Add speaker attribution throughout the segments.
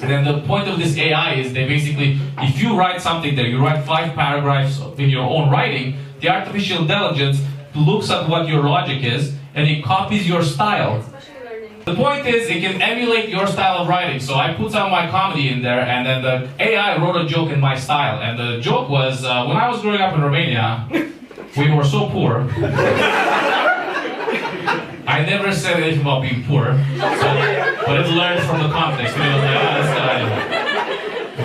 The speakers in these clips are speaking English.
Speaker 1: And then the point of this AI is they basically, if you write something there, you write 5 paragraphs in your own writing, the artificial intelligence looks at what your logic is, and it copies your style. The point is, it can emulate your style of writing. So I put some of my comedy in there, and then the AI wrote a joke in my style. And the joke was, when I was growing up in Romania, we were so poor. I never said anything about being poor, but it learned from the context. It was like, oh, this guy.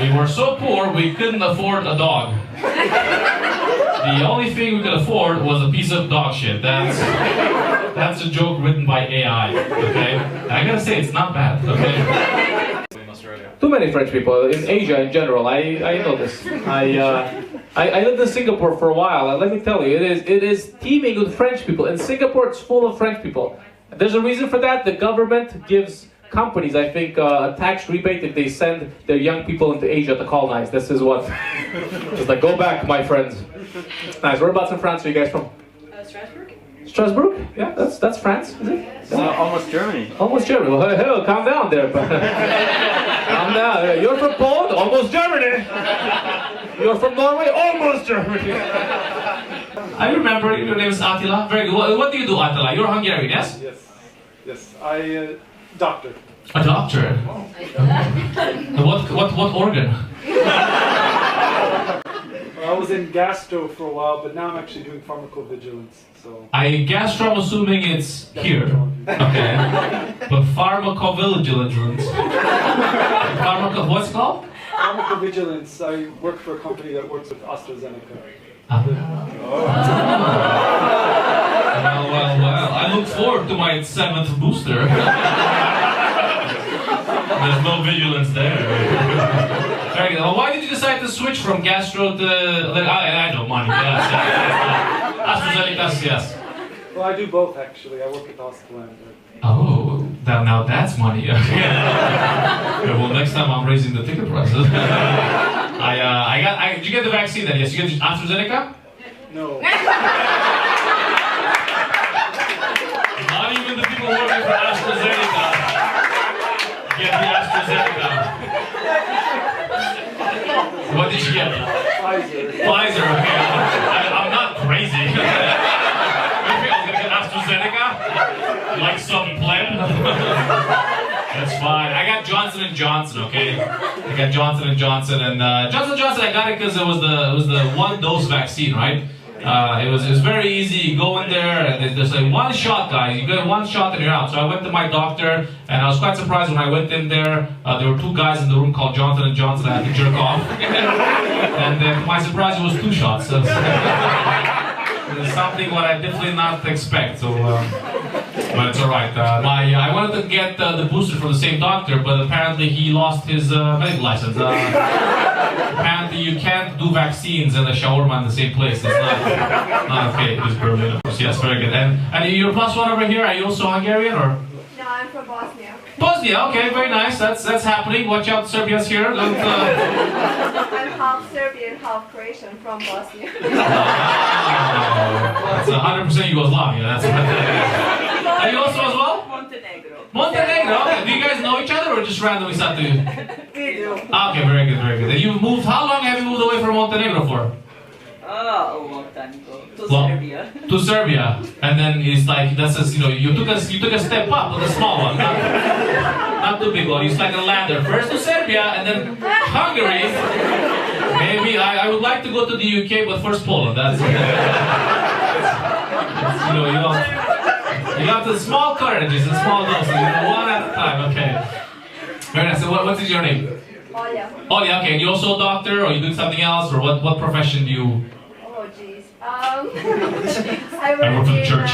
Speaker 1: We were so poor, we couldn't afford a dog. The only thing we could afford was a piece of dog shit. That's a joke written by AI, okay? And I gotta say, it's not bad, okay? Too many French people in Asia in general. I know this. I lived in Singapore for a while, and let me tell you, it is teeming with French people. In Singapore, it's full of French people. There's a reason for that. The government gives companies, I think, a tax rebate if they send their young people into Asia to colonize. This is what. It's like, go back, my friends. Nice. Whereabouts in France are you guys from?
Speaker 2: Strasbourg.
Speaker 1: Strasbourg? Yeah, that's France, is it?
Speaker 3: Almost Germany.
Speaker 1: Almost Germany. Well, hey, calm down there. Calm down. You're from Poland? Almost Germany. You're from Norway? Almost Germany. I remember your name is Attila. Very good. What do you do, Attila? You're Hungarian, yes?
Speaker 4: Yes. Doctor.
Speaker 1: A doctor? What organ?
Speaker 4: I was in gastro for a while, but now I'm actually doing pharmacovigilance. So.
Speaker 1: Gastro, I'm assuming it's here. Okay. But pharmacovigilance. What's it called?
Speaker 4: Pharmacovigilance. I work for a company that works with AstraZeneca.
Speaker 1: Well, I look forward to my 7th booster. There's no vigilance there. Very good. Well, why did you decide to switch from gastro to... I know, money, yes. AstraZeneca, yes.
Speaker 4: Well, I do both, actually. I work at the hospital and...
Speaker 1: Oh, now that's money. Yeah, well, next time I'm raising the ticket prices. Did you get the vaccine then? Yes, you get AstraZeneca?
Speaker 4: No.
Speaker 1: Not even the people working for AstraZeneca get the AstraZeneca. What did you get?
Speaker 4: Pfizer.
Speaker 1: Pfizer, okay. I'm not crazy. You think I'm gonna get AstraZeneca? Like some pleb? That's fine. I got Johnson & Johnson, okay? I got Johnson & Johnson, and Johnson & Johnson, I got it because it was the one-dose vaccine, right? It was very easy. You go in there, and there's like one shot, guys. You get one shot and you're out. So I went to my doctor, and I was quite surprised when I went in there. There were 2 guys in the room called Johnson & Johnson. I had to jerk off. And to my surprise, it was 2 shots. So, it's something what I definitely not expect. So, but it's all right. I wanted to get the booster from the same doctor, but apparently he lost his medical license. Apparently you can't do vaccines and a shawarma in the same place. It's not okay. It's Berlin. Yes, very good. And you're +1 over here. Are you also Hungarian or?
Speaker 2: No, I'm from Bosnia.
Speaker 1: Bosnia, okay, very nice. That's happening. Watch out, Serbia's here.
Speaker 2: I'm half Serbian, half Croatian from Bosnia.
Speaker 1: That's 100% Yugoslavia. That's what that is. Are you also as well?
Speaker 2: Montenegro.
Speaker 1: Montenegro, okay. Do you guys know each other or just randomly started to?
Speaker 2: We do.
Speaker 1: Okay, very good, very good. And you moved, how long have you moved away from Montenegro for?
Speaker 2: A long time ago. Serbia.
Speaker 1: To Serbia. And then it's like, that's just, you took a step up with a small one. Not too big one. It's like a ladder. First to Serbia and then Hungary. Maybe I would like to go to the UK, but first Poland. That's you have the small courages and small doses, one at a time, okay. Very nice. So what is your name?
Speaker 2: Olya.
Speaker 1: Olya, okay. And you also a doctor, or you do something else, or what profession do you?
Speaker 2: Oh, jeez.
Speaker 1: I
Speaker 2: I
Speaker 1: work for the church.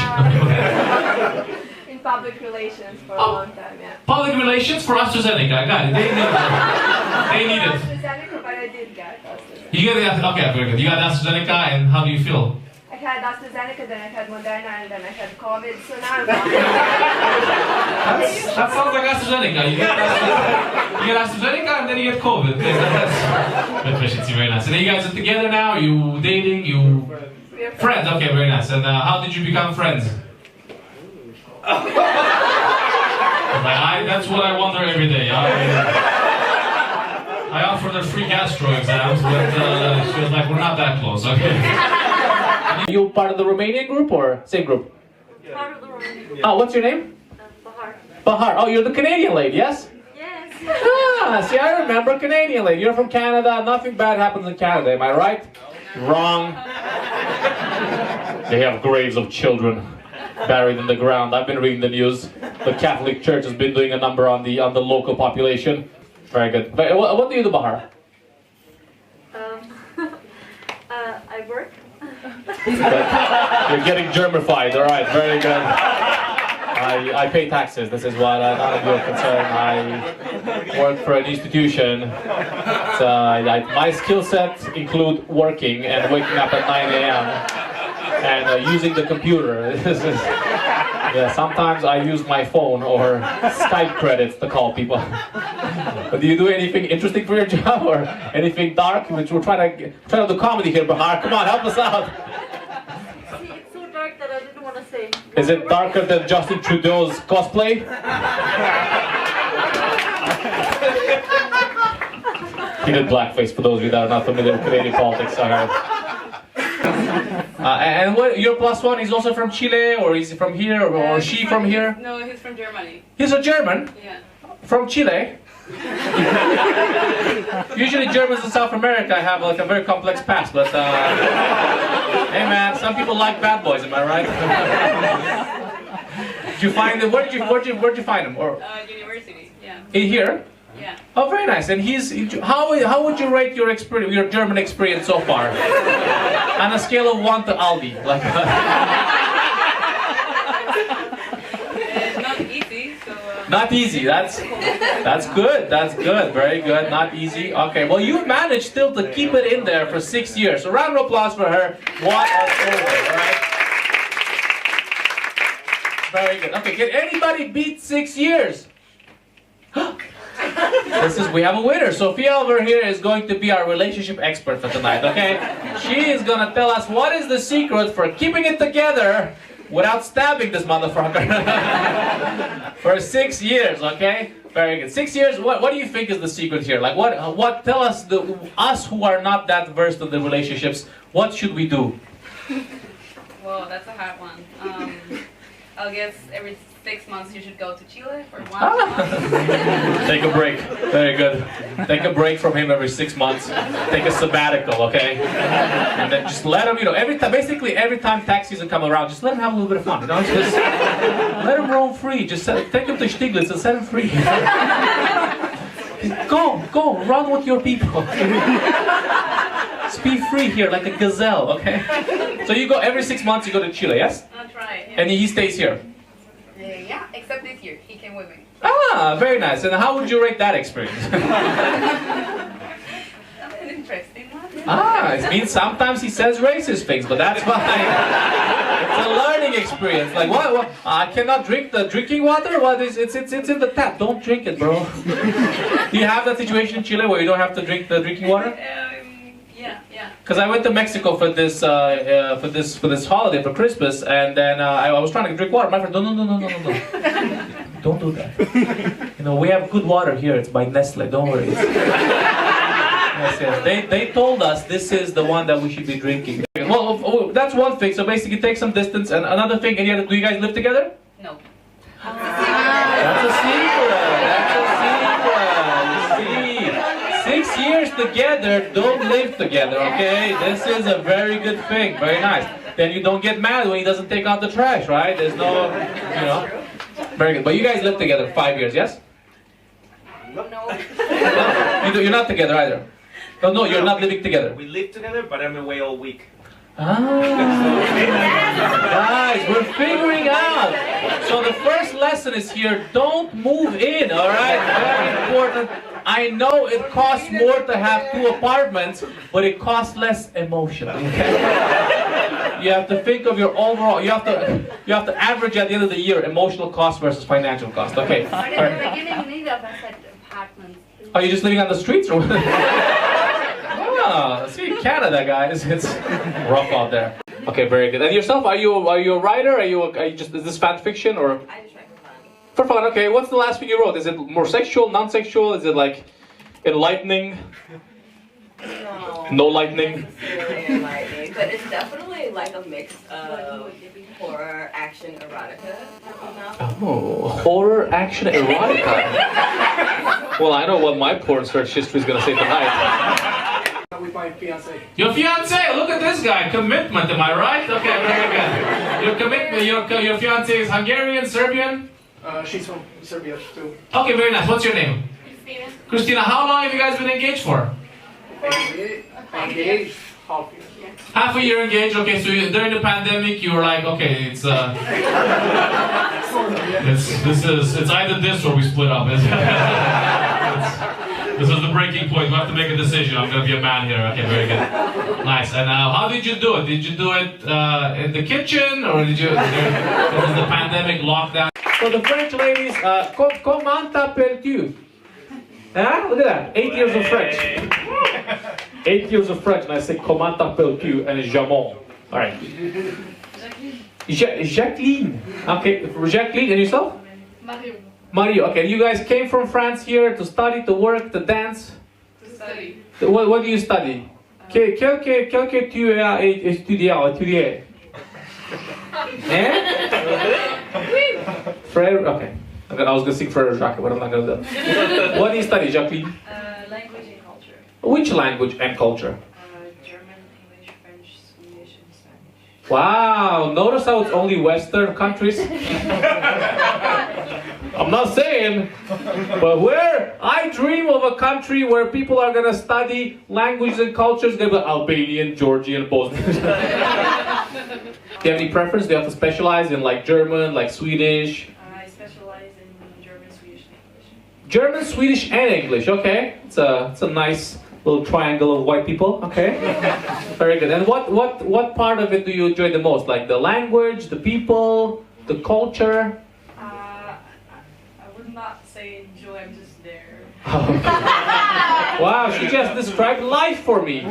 Speaker 2: In public relations for a long time, yeah.
Speaker 1: Public relations for AstraZeneca, I got it. They need it.
Speaker 2: AstraZeneca, but I did get AstraZeneca.
Speaker 1: You get it? Okay, very good. You got AstraZeneca, and how do you feel?
Speaker 2: I had AstraZeneca, then I had Moderna, and then I had COVID, so now I'm fine.
Speaker 1: That sounds like AstraZeneca. You get AstraZeneca, and then you get COVID. That's efficiency, very nice. And then you guys are together now? Are you dating?
Speaker 2: We're
Speaker 1: friends, okay, very nice. And how did you become friends? That's what I wonder every day. her 3 gastro exams, but she was like, we're not that close, okay?
Speaker 3: Are you part of the Romanian group or same group?
Speaker 2: Part of the Romanian.
Speaker 3: Oh, what's your name?
Speaker 2: Bahar.
Speaker 3: Bahar. Oh, you're the Canadian lady, yes?
Speaker 2: Yes.
Speaker 3: Ah, see, I remember Canadian lady. You're from Canada. Nothing bad happens in Canada, am I right? Wrong. They have graves of children buried in the ground. I've been reading the news. The Catholic Church has been doing a number on the local population. Very good. But what do you do, Bahar?
Speaker 2: I work.
Speaker 3: You're getting Germified. All right, very good. I pay taxes. This is what none of your concern. I work for an institution. My skill sets include working and waking up at 9 a.m. and using the computer. Yeah, sometimes I use my phone or Skype credits to call people. But do you do anything interesting for your job or anything dark? Which we're trying to do comedy here, Bahar. Come on, help us out.
Speaker 2: See, it's so dark that I didn't want to say.
Speaker 3: Is it darker than Justin Trudeau's cosplay? He did blackface, for those of you that are not familiar with Canadian politics, I heard. And what, your plus one is also from Chile, or is he from here, or she from here?
Speaker 5: No, he's from Germany.
Speaker 3: He's a German?
Speaker 5: Yeah.
Speaker 3: From Chile? Usually Germans in South America have like a very complex past, but hey man, some people like bad boys, am I right? Did you find him? Where'd you find him? Or
Speaker 5: University, yeah.
Speaker 3: in here?
Speaker 5: Yeah.
Speaker 3: Oh, very nice. And how would you rate your German experience so far? On a scale of 1 to Aldi, like.
Speaker 5: Not easy, so.
Speaker 3: Not easy. That's good. That's good. Very good. Not easy. Okay. Well, you managed still to keep it in there for 6 years. So round of applause for her. What a story, right? Very good. Okay. Can anybody beat 6 years? We have a winner. Sophia over here is going to be our relationship expert for tonight, okay? She is going to tell us what is the secret for keeping it together without stabbing this motherfucker for 6 years, okay? Very good. 6 years, what do you think is the secret here? Like what tell us, us who are not that versed in the relationships, what should we do?
Speaker 5: Well, that's a hard one. I guess every 6 months you should go to Chile for 1 month.
Speaker 3: Take a break. Very good. Take a break from him every 6 months. Take a sabbatical, okay? And then just let him, basically every time tax season come around, just let him have a little bit of fun, Just let him roam free. Just take him to Stiglitz and set him free. Go, run with your people. Just be free here like a gazelle, okay? So you go every 6 months, you go to Chile, yes?
Speaker 5: I'll try. Yeah.
Speaker 3: And he stays here.
Speaker 5: Yeah, except this year. He came with me.
Speaker 3: Ah, very nice. And how would you rate that experience?
Speaker 5: That's an interesting one.
Speaker 3: It means sometimes he says racist things, but that's fine. It's a learning experience. Like what? I cannot drink the drinking water? What is it's in the tap. Don't drink it, bro. Do you have that situation in Chile where you don't have to drink the drinking water?
Speaker 5: Yeah.
Speaker 3: Because I went to Mexico for this holiday for Christmas, and then I was trying to drink water. My friend, no, don't do that. We have good water here. It's by Nestle. Don't worry. Yes. They told us this is the one that we should be drinking. Well, that's one thing. So basically, take some distance. And another thing. Do you guys live together?
Speaker 5: No.
Speaker 3: That's a secret. You see. 6 years together, don't live together, okay? This is a very good thing, very nice. Then you don't get mad when he doesn't take out the trash, right? There's no, Very good. But you guys live together 5 years, yes?
Speaker 5: No.
Speaker 3: You're not together either. Oh, no, you're not living together.
Speaker 6: We live together, but I'm away all week.
Speaker 3: Guys, we're figuring out. So the first lesson is here, don't move in, all right? Very important. I know it costs more to have 2 apartments, but it costs less emotionally, okay? You have to think of your overall, you have to average at the end of the year emotional cost versus financial cost, okay? All right. Are you just living on the streets or what? See, Canada, guys, it's rough out there. Okay, very good. And yourself, are you a writer? Are you just, is this fan fiction or?
Speaker 5: I just write for fun.
Speaker 3: For fun, okay. What's the last thing you wrote? Is it more sexual, non-sexual? Is it like Enlightening?
Speaker 2: No.
Speaker 3: No lightning?
Speaker 2: Necessarily enlightening, but it's definitely like a mix of horror, action, erotica.
Speaker 3: Oh, horror, action, erotica. Well, I know what my porn search history is gonna say tonight.
Speaker 4: With my fiance.
Speaker 1: Your fiance, look at this guy. Commitment, am I right? Okay, very good. Your commitment, your fiance is Hungarian, Serbian?
Speaker 4: She's from Serbia too.
Speaker 1: Okay, very nice. What's your name?
Speaker 5: Christina.
Speaker 1: Christina, how long have you guys been engaged for?
Speaker 4: Engaged. Half year.
Speaker 1: Half a year engaged. Okay, so during the pandemic, you were like, okay, it's either this or we split up. This is the breaking point. We have to make a decision. I'm gonna be a man here. Okay, very good. Nice. And how did you do it? Did you do it in the kitchen or did you? This is the pandemic lockdown. So the French ladies, comment t'appelles-tu? Huh? Look at that. 8 years of French. 8 years of French, and I say comment t'appelles-tu and jamon. All right. Jacqueline. Okay, Jacqueline, and yourself?
Speaker 5: Mario.
Speaker 3: Mario. Okay, you guys came from France here to study, to work, to dance.
Speaker 5: To study.
Speaker 3: What do you study? Quel que tu as étudié? Frère. Okay. I was gonna sing Frère Jacques, but I'm not gonna do that. What do you study, Jacqueline?
Speaker 5: Language and culture.
Speaker 3: Which language and culture?
Speaker 5: German, English, French, Swedish, and Spanish.
Speaker 3: Wow, notice how it's only Western countries? I'm not saying, but where I dream of a country where people are gonna study languages and cultures, they'll be Albanian, Georgian, Bosnian. Do you have any preference? Do you have to specialize in like German, like Swedish?
Speaker 5: I specialize in German, Swedish, and English.
Speaker 3: German, Swedish, and English. Okay, it's a nice little triangle of white people. Okay, very good. And what part of it do you enjoy the most? Like the language, the people, the culture?
Speaker 5: I would not say enjoy. I'm just there.
Speaker 3: Wow, she just described life for me.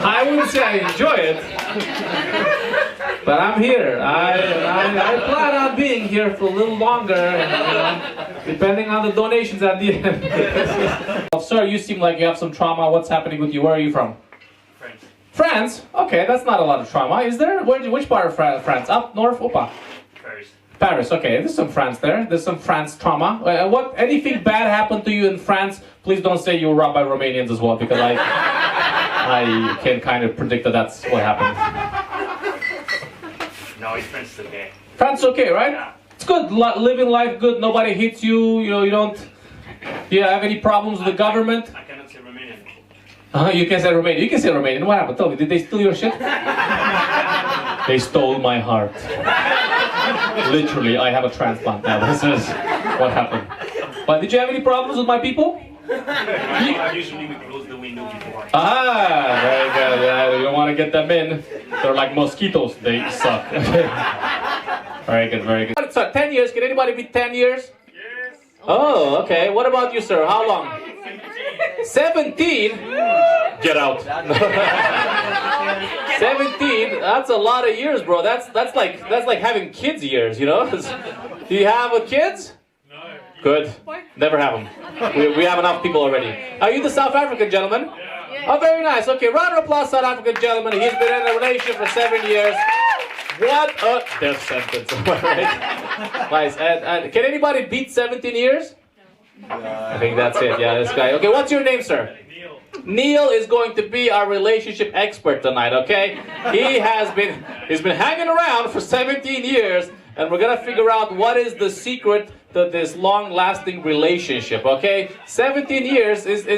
Speaker 3: I wouldn't say I enjoy it, but I'm here. I plan on being here for a little longer, and, depending on the donations at the end. Oh, sir, you seem like you have some trauma. What's happening with you? Where are you from?
Speaker 6: France.
Speaker 3: France? Okay, that's not a lot of trauma, is there? Which part of France? Up north? Opa.
Speaker 6: Paris.
Speaker 3: Paris, okay, there's some France there. There's some France trauma. Anything bad happened to you in France? Please don't say you were robbed by Romanians as well, because I can kind of predict that that's what happened.
Speaker 6: No, it's France okay.
Speaker 3: France okay, right?
Speaker 6: Yeah.
Speaker 3: It's good, living life good, nobody hits you, you don't... Do you have any problems with the government?
Speaker 6: I cannot say Romanian.
Speaker 3: You can say Romanian. You can say Romanian. What happened? Tell me, did they steal your shit? They stole my heart. Literally, I have a transplant now. This is what happened. But did you have any problems with my people?
Speaker 6: Usually we close the window before.
Speaker 3: Ah, very good. Yeah, you don't want to get them in. They're like mosquitoes. They suck. Very good, very good. So, 10 years. Can anybody be 10 years?
Speaker 6: Yes.
Speaker 3: Oh, okay. What about you, sir? How long? 17? Get out. 17? That's a lot of years, bro. That's like having kids years, you know? Do you have kids?
Speaker 1: No.
Speaker 3: Good. Never have them. We have enough people already. Are you the South African gentleman?
Speaker 1: Yeah.
Speaker 3: Oh, very nice. Okay, round of applause, South African gentleman. He's been in a relationship for 7 years. What a death sentence. Right? Nice. And can anybody beat 17 years? I think that's it. Yeah, this guy. Okay, what's your name, sir?
Speaker 6: Neil.
Speaker 3: Neil is going to be our relationship expert tonight, okay? He's been hanging around for 17 years, and we're gonna figure out what is the secret to this long-lasting relationship, okay? 17 years, is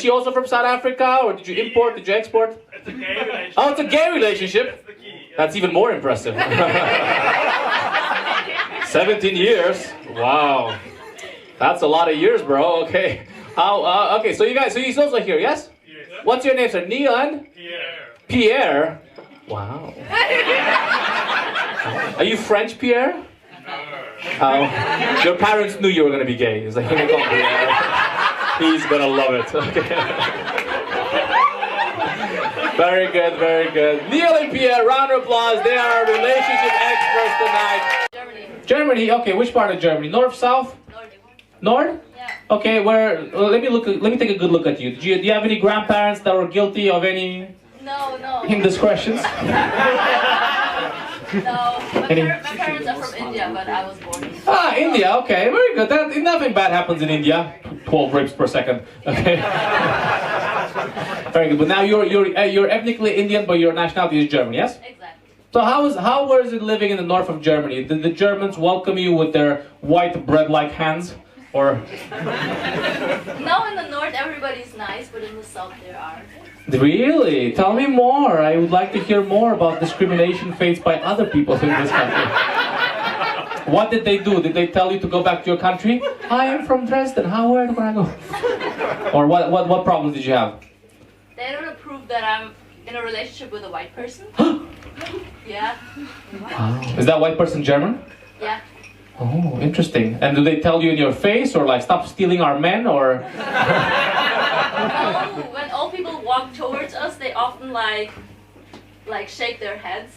Speaker 3: she also from South Africa, or did you import, did you export?
Speaker 6: It's a gay relationship.
Speaker 3: Oh, it's a gay relationship?
Speaker 6: That's the key.
Speaker 3: That's even more impressive. 17 years? Wow. That's a lot of years, bro, okay. Okay, so he's also here, yes?
Speaker 6: Yes.
Speaker 3: What's your name, sir? Neil and?
Speaker 6: Pierre.
Speaker 3: Pierre? Wow. Are you French, Pierre? Your parents knew you were going to be gay. He's like, here we go, Pierre. He's going to love it. Okay. Very good, very good. Neil and Pierre, round of applause. They are relationship experts tonight.
Speaker 5: Germany.
Speaker 3: Germany, okay, which part of Germany? North, south? North?
Speaker 5: Yeah.
Speaker 3: Okay, let me take a good look at you. Do you have any grandparents that were guilty of any
Speaker 5: No, no.
Speaker 3: indiscretions?
Speaker 5: No. My
Speaker 3: Any-
Speaker 5: parents are from India, but I was born in
Speaker 3: Ah, India, okay, very good. Nothing bad happens in India. 12 rapes per second. Okay. Very good. But now you're ethnically Indian, but your nationality is German, yes?
Speaker 5: Exactly.
Speaker 3: So how was it living in the north of Germany? Did the Germans welcome you with their white bread-like hands, or?
Speaker 5: No, in the north everybody's nice, but in the south there are.
Speaker 3: Really? Tell me more. I would like to hear more about discrimination faced by other people in this country. What did they do? Did they tell you to go back to your country? I am from Dresden. Where do I go? Or what problems did you have?
Speaker 5: They don't approve that I'm in a relationship with a white person. Yeah.
Speaker 3: Is that white person German?
Speaker 5: Yeah.
Speaker 3: Oh, interesting. And do they tell you in your face, or like, stop stealing our men, or?
Speaker 5: No, when old people walk towards us, they often like shake their heads.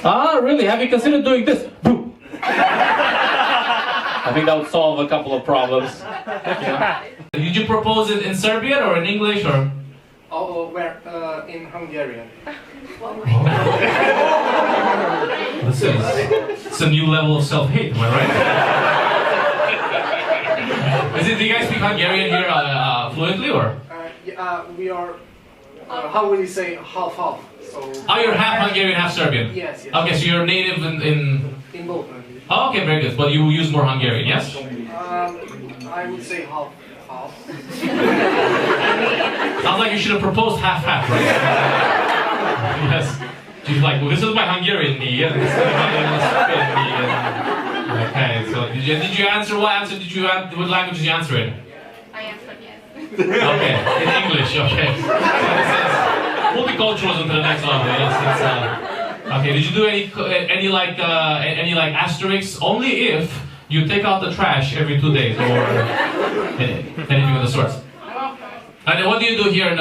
Speaker 3: Ah, really? Have you considered doing this? Boo. I think that would solve a couple of problems. Yeah. Did you propose it in Serbian or in English, or?
Speaker 7: Oh, where? In Hungarian.
Speaker 1: It's a new level of self-hate, am I right? Do you guys speak Hungarian here fluently, or?
Speaker 7: We are. How would you say half? So.
Speaker 1: Oh, you're half Hungarian, half Serbian?
Speaker 7: Yes.
Speaker 1: Okay, so you're native in...
Speaker 7: In both.
Speaker 1: Oh, okay, very good. But you use more Hungarian, yes?
Speaker 7: I would say half.
Speaker 1: Sounds like you should have proposed half-half, right? Yes. She's like, well, this is my Hungarian knee, and this is my Serbian knee. Okay, so did you answer? What language did you answer in?
Speaker 5: I answered yes.
Speaker 1: Okay, in English, okay. So this is multiculturalism to the next level, yes. Okay, did you do any asterisks? Only if you take out the trash every 2 days, or anything of the sort. And what do you do here in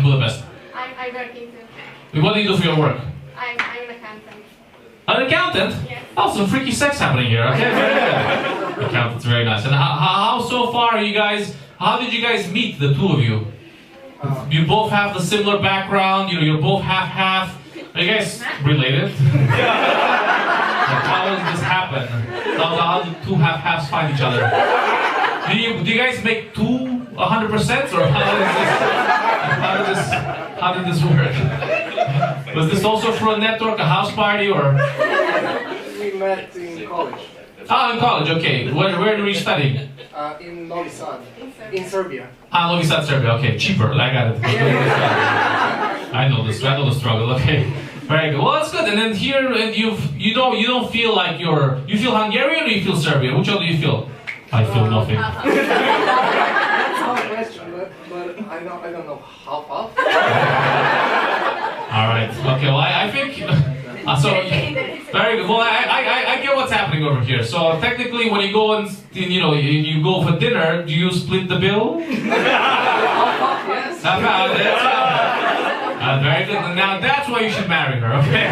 Speaker 1: Budapest?
Speaker 8: I'm working too.
Speaker 1: What do you do for your work?
Speaker 8: I'm an accountant.
Speaker 1: An accountant?
Speaker 8: Yes.
Speaker 1: Oh, some freaky sex happening here. Okay, very good. Accountant's very nice. And how so far are you guys? How did you guys meet, the two of you? You both have the similar background. You're both half. Are you guys related? How does this happen? How do two half-halves find each other? Do you guys make two 100%, or how did this work? Was this also for a network, a house party, or?
Speaker 7: We met in college.
Speaker 1: Oh, in college, okay. Where were you studying?
Speaker 7: In Novi Sad, in Serbia.
Speaker 1: Ah, Novi Sad, Serbia, okay. Cheaper, I got it. I know the struggle, okay. Very good. Well, that's good. And then here, you don't feel like you feel Hungarian, or you feel Serbian? Which one do you feel? I feel nothing.
Speaker 7: That's a question, but I don't know half.
Speaker 1: All right. Okay. Well, I think so. Very good. Well, I get what's happening over here. So technically, when you go and you go for dinner, do you split the bill?
Speaker 7: Yes.
Speaker 1: Very good. Now that's why you should marry her. Okay.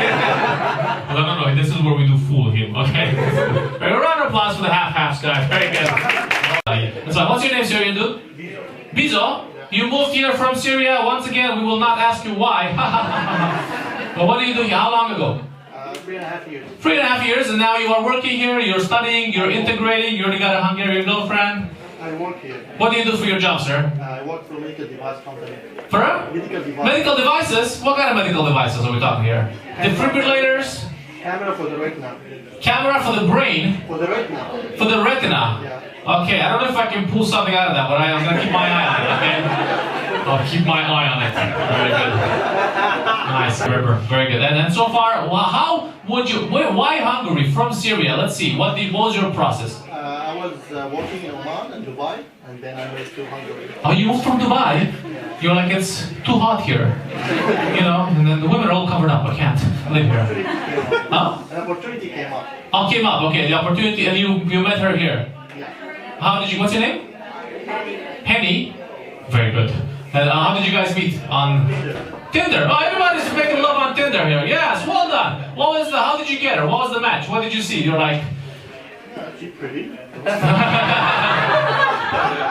Speaker 1: No. This is where we do fool him. Okay. A round of applause for the half-halves guy. Very good. So, what's your name, Syrian dude? Bizo. You moved here from Syria. Once again, we will not ask you why. But what do you do here? How long ago?
Speaker 7: 3.5 years.
Speaker 1: 3.5 years, and now you are working here, you're studying, you're integrating, you already got a Hungarian girlfriend.
Speaker 7: I work here.
Speaker 1: What do you do for your job, sir?
Speaker 7: I work for a medical device company.
Speaker 1: For a?
Speaker 7: Medical device.
Speaker 1: Medical devices? What kind of medical devices are we talking here? Defibrillators?
Speaker 7: Camera for the retina.
Speaker 1: Camera for the brain?
Speaker 7: For the retina.
Speaker 1: For the retina?
Speaker 7: Yeah.
Speaker 1: Okay, I don't know if I can pull something out of that, but I'm gonna keep my eye on it, okay? I'll keep my eye on it. Very good. Nice, very good. And so far, why Hungary from Syria? Let's see, what was your process?
Speaker 7: I was working in Oman and Dubai, and then I moved to Hungary.
Speaker 1: Oh, you moved from Dubai? You're like, it's too hot here. And then the women are all covered up, I can't live here. Huh?
Speaker 7: An opportunity came up.
Speaker 1: Oh, came up, okay, the opportunity, and you met her here.
Speaker 7: Yeah.
Speaker 1: What's your name? Henny. Very good. And how did you guys meet? On Tinder. Oh, everybody's making love on Tinder here. Yes, well done. How did you get her? What was the match? What did you see? You're like...
Speaker 7: She's pretty.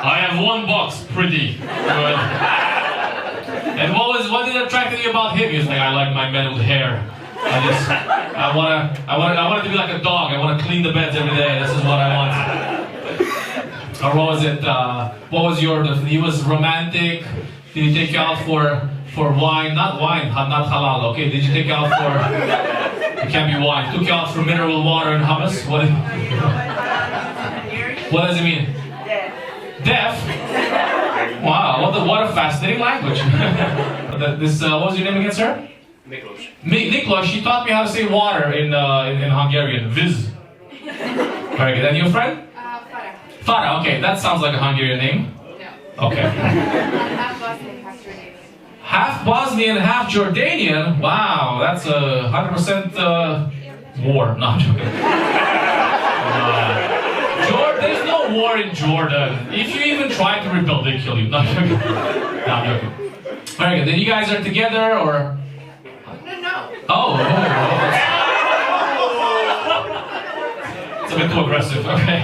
Speaker 1: I have $1, pretty good. And what did attract you about him? He was like, I like my men with hair. I want to be like a dog. I want to clean the beds every day. This is what I want. Or what was it? What was he was romantic. Did he take you out for wine? Not wine, not halal. Okay. Did you take you out for? It can't be wine. Took you out for mineral water and hummus. What does it mean? Deaf. Wow. What a fascinating language. What was your name again, sir?
Speaker 6: Miklos.
Speaker 1: Niklos, she taught me how to say water in Hungarian. Viz. Very good. And your friend?
Speaker 8: Farah.
Speaker 1: Farah, okay. That sounds like a Hungarian name.
Speaker 8: No.
Speaker 1: Okay.
Speaker 8: Half Bosnian, half Jordanian.
Speaker 1: Half Bosnian, half Jordanian. Wow, that's a 100% war. No, I'm joking. There's no war in Jordan. If you even try to rebel, they kill you. No, I'm joking. No, I'm joking. Very good. Then you guys are together, or?
Speaker 8: No.
Speaker 1: Oh. It's a bit too aggressive. Okay.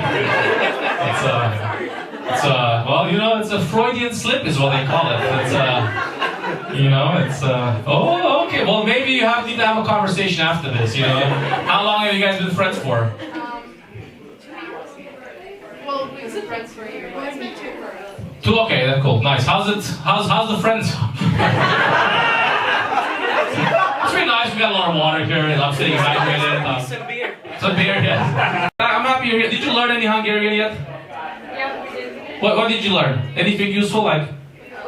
Speaker 1: Well, you know, it's a Freudian slip, is what they call it. Oh, okay. Well, maybe you need to have a conversation after this. You know, how long have you guys been friends for?
Speaker 8: 2 years. Well, we've been friends for a year. Well, it's been 2 for us.
Speaker 1: 2. Okay, that's cool. Nice. How's the friends? It's pretty nice. We got a lot of water here. I'm sitting hydrated.
Speaker 6: Some beer.
Speaker 1: Some beer, yeah. I'm happy you're here. Did you learn any Hungarian yet?
Speaker 8: Yeah, we did.
Speaker 1: What did you learn? Anything useful, like?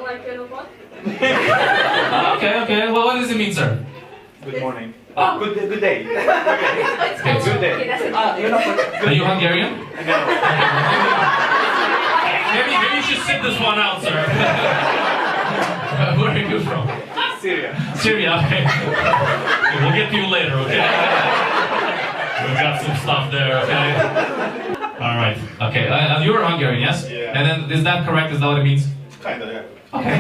Speaker 8: Like a robot.
Speaker 1: Okay. Well, what does it mean, sir?
Speaker 6: Good morning.
Speaker 1: Oh.
Speaker 6: Good day.
Speaker 1: Okay,
Speaker 6: Good day.
Speaker 1: Are you Hungarian?
Speaker 6: No.
Speaker 1: Maybe you should sit this one out, sir. Where are you from?
Speaker 6: Syria.
Speaker 1: Syria, okay. We'll get to you later, okay? We've got some stuff there, okay? Alright, okay. You're Hungarian, yes?
Speaker 6: Yeah.
Speaker 1: And then, is that correct? Is that what it means?
Speaker 6: Kinda, yeah.
Speaker 1: Okay.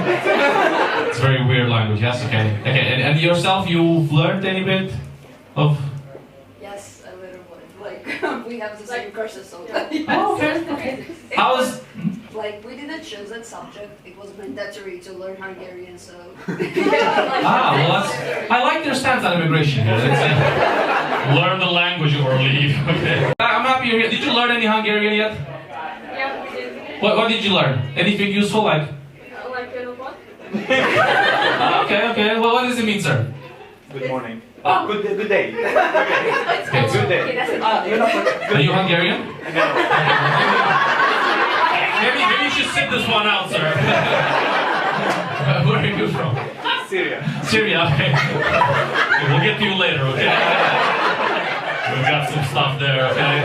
Speaker 1: It's a very weird language, yes? Okay. Okay, and yourself, you've learned any bit of...
Speaker 2: Yes, a little bit. Like, we have the same courses sometimes.
Speaker 1: Oh, okay. How is...
Speaker 2: Like, we didn't choose that subject. It was mandatory to learn Hungarian, so...
Speaker 1: Well, I like their stance on immigration here. Learn the language or leave. Okay. I'm happy you're here. Did you learn any Hungarian yet?
Speaker 8: Yeah, we did.
Speaker 1: What did you learn? Anything useful, like?
Speaker 8: Like a robot.
Speaker 1: Okay. Well, what does it mean, sir?
Speaker 6: Good morning.
Speaker 1: Oh.
Speaker 6: Good day.
Speaker 1: Okay.
Speaker 6: Good day.
Speaker 1: Are you Hungarian?
Speaker 6: No.
Speaker 1: Maybe you should sit this one out, sir. Where are you from?
Speaker 6: Syria.
Speaker 1: Syria, okay. We'll get to you later, okay? We've got some stuff there, okay?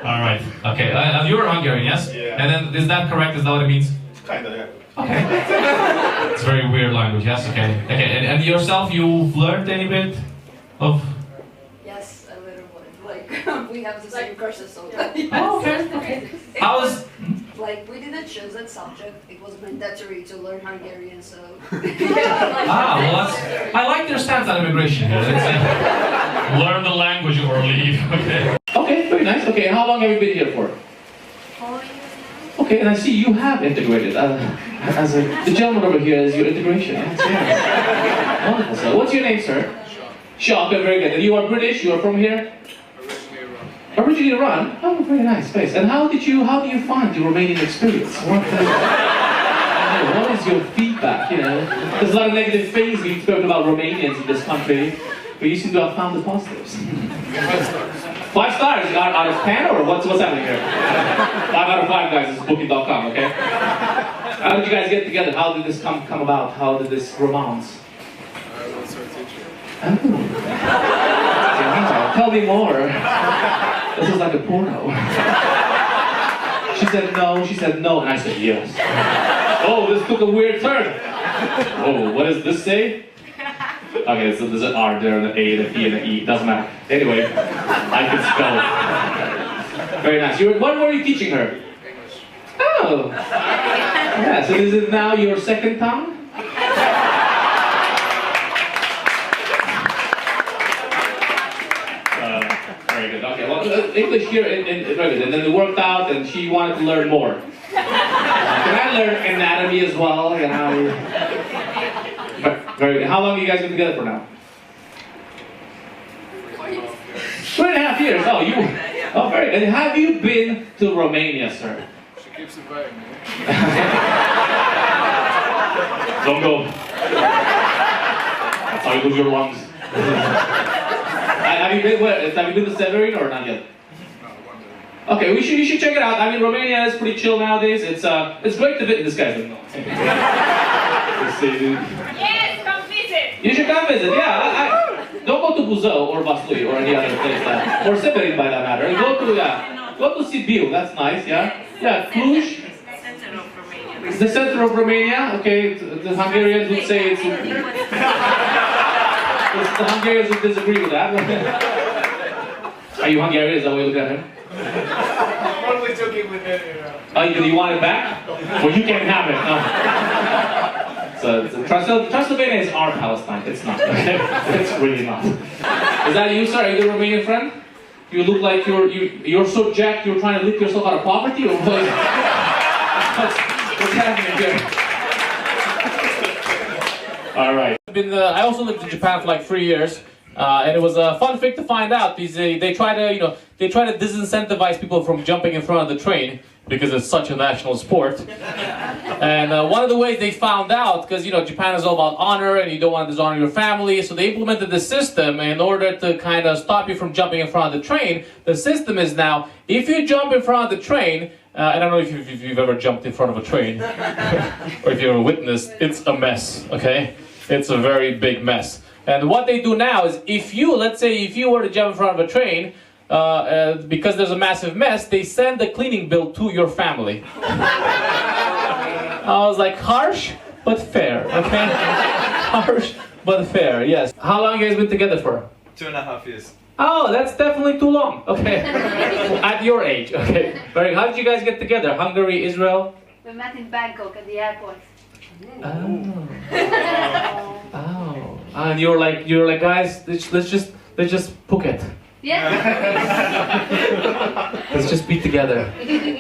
Speaker 1: Alright, okay. You're Hungarian, yes?
Speaker 6: Yeah.
Speaker 1: And then, is that correct? Is that what it means?
Speaker 6: Kinda, yeah.
Speaker 1: Okay. It's a very weird language, yes? Okay. Okay, and yourself, you've learned any bit of...
Speaker 2: Yes, a little bit. Like, we have the same courses sometimes.
Speaker 1: Oh, okay. How is...
Speaker 2: Like, we didn't choose that subject. It was mandatory to learn Hungarian, so...
Speaker 1: Well, I like their stance on immigration here. Learn the language or leave. Okay. Okay, very nice. Okay, how long have you been here for?
Speaker 8: 4 years now.
Speaker 1: Okay, and I see you have integrated. The gentleman over here is your integration. Yes. Wonderful, sir. What's your name, sir? Sean. Okay, very good. And you are British? You are from here? Originally Iran? Oh, very nice place. And how do you find your Romanian experience? What is your feedback, you know? There's a lot of negative things we've spoken about Romanians in this country, but you seem to have found the positives. 5 stars out of 10, or what's happening here? 5 out of 5, guys. This is booking.com, okay? How did you guys get together? How did this come about? How did this romance?
Speaker 9: What's our teacher?
Speaker 1: Oh. Yeah, tell me more. This is like a porno. She said no, and I said yes. Oh, this took a weird turn. Oh, what does this say? Okay, so there's an R there, and an A, and an E, and an E. Doesn't matter. Anyway, I can spell. Very nice. What were you teaching her?
Speaker 9: English.
Speaker 1: Oh. Yeah, so is it now your second tongue? Very good. Okay, well,
Speaker 3: English here in Dragos, and then they worked out, and she wanted to learn more. Can I learn anatomy as well? Can I? Very good. How long have you guys been together for now? 3.5 years. Oh, you. Oh, very good. And have you been to Romania, sir?
Speaker 9: She keeps inviting me.
Speaker 3: Don't go. That's how you lose your lungs. Have you been? Have you been to Severin or not yet?
Speaker 9: No, one day.
Speaker 3: Okay, you should check it out. I mean, Romania is pretty chill nowadays. It's great to visit. This guy's like, no. Let's see, dude.
Speaker 5: Yes, come visit.
Speaker 3: You should come visit. Yeah, don't go to Buzău or Vaslui or any other place that, or Severin by that matter. Go to Sibiu. That's nice. Yeah, Cluj. It's the center of Romania. Okay, the Hungarians would say it's. The Hungarians would disagree with that. Are you Hungarian? Is that why you look at him?
Speaker 9: I'm only joking with it.
Speaker 3: Oh, you want it back? Well, you can't have it. No. So Transylvania is our Palestine. It's not. Okay? It's really not. Is that you, sir? Are you the Romanian friend? You look like you're so jacked. You're trying to lift yourself out of poverty, or what? What's happening here? All right. I also lived in Japan for like 3 years, and it was a fun thing to find out because they try to disincentivize people from jumping in front of the train because it's such a national sport. And one of the ways they found out, because Japan is all about honor and you don't want to dishonor your family, so they implemented the system in order to kind of stop you from jumping in front of the train. The system is now, if you jump in front of the train, I don't know if you've ever jumped in front of a train, or if you've ever witnessed, it's a mess, okay? It's a very big mess. And what they do now is, let's say if you were to jump in front of a train, because there's a massive mess, they send a cleaning bill to your family. I was like, harsh, but fair, okay? Harsh, but fair, yes. How long have you guys been together for?
Speaker 6: 2.5 years.
Speaker 3: Oh, that's definitely too long, okay. At your age, okay. How did you guys get together? Hungary, Israel?
Speaker 8: We met in Bangkok at the airport.
Speaker 3: Oh. Oh. And you were like, guys, let's just book it.
Speaker 8: Yeah.
Speaker 3: Let's just be together.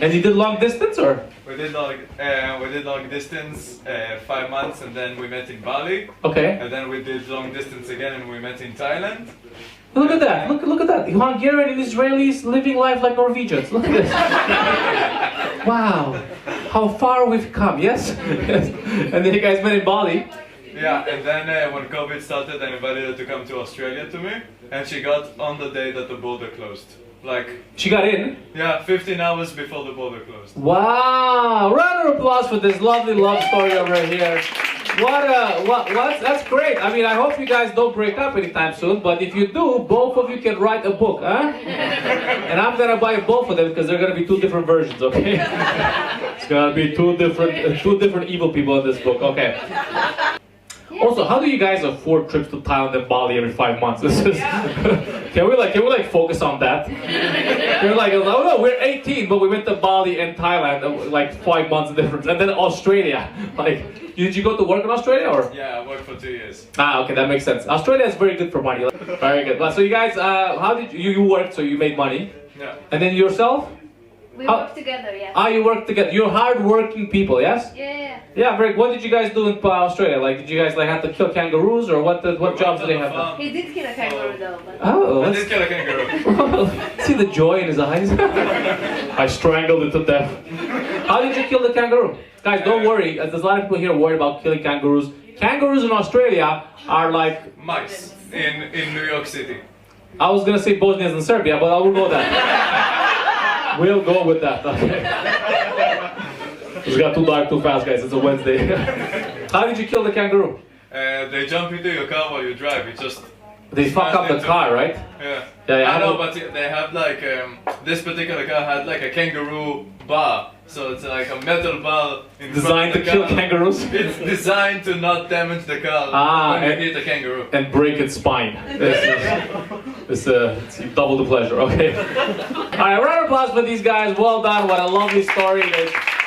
Speaker 3: And you did long distance, or?
Speaker 6: We did long distance 5 months, and then we met in Bali.
Speaker 3: Okay.
Speaker 6: And then we did long distance again, and we met in Thailand.
Speaker 3: Look at that! Look at that! Hungarian and Israelis living life like Norwegians. Look at this. Wow, how far we've come. Yes. And then you guys met in Bali.
Speaker 6: Yeah, and then when COVID started, I invited her to come to Australia to me, and she got on the day that the border closed. Like,
Speaker 3: she got in?
Speaker 6: Yeah, 15 hours before the border closed.
Speaker 3: Wow! Round of applause for this lovely love story over here. That's great. I mean, I hope you guys don't break up anytime soon, but if you do, both of you can write a book, huh? And I'm gonna buy both of them because they're gonna be 2 different versions, okay? It's gonna be two different evil people in this book, okay? Also, how do you guys afford trips to Thailand and Bali every 5 months? Can we focus on that? You're like, oh no, we're 18, but we went to Bali and Thailand, like 5 months difference, and then Australia. Like, did you go to work in Australia, or?
Speaker 6: Yeah, I worked for 2 years.
Speaker 3: Ah, okay, that makes sense. Australia is very good for money. Very good. So you guys, how did you worked? So you made money.
Speaker 6: Yeah.
Speaker 3: And then yourself?
Speaker 8: We work together, yes.
Speaker 3: Ah, you work together. You're hard-working people, yes?
Speaker 8: Yeah.
Speaker 3: Yeah, very. What did you guys do in Australia? Like, did you guys have to kill kangaroos, or what jobs did they have?
Speaker 8: He did kill a kangaroo though. But...
Speaker 3: Oh,
Speaker 6: I did kill a kangaroo.
Speaker 3: See the joy in his eyes? I strangled it to death. How did you kill the kangaroo? Guys, don't worry. There's a lot of people here worried about killing kangaroos. Kangaroos in Australia are like
Speaker 6: mice in New York City.
Speaker 3: I was gonna say Bosnians and Serbia, but I will go that. We'll go with that. Okay. It's got too dark too fast, guys. It's a Wednesday. How did you kill the kangaroo?
Speaker 6: They jump into your car while you drive. It just...
Speaker 3: They fuck up the car, right?
Speaker 6: Yeah.
Speaker 3: Yeah.
Speaker 6: I know, but they have like... this particular car had like a kangaroo bar. So it's like a metal bar
Speaker 3: designed to kill kangaroos?
Speaker 6: It's designed to not damage the car when you hit a kangaroo.
Speaker 3: And break its spine. It's double the pleasure, okay? Alright, round of applause for these guys. Well done. What a lovely story.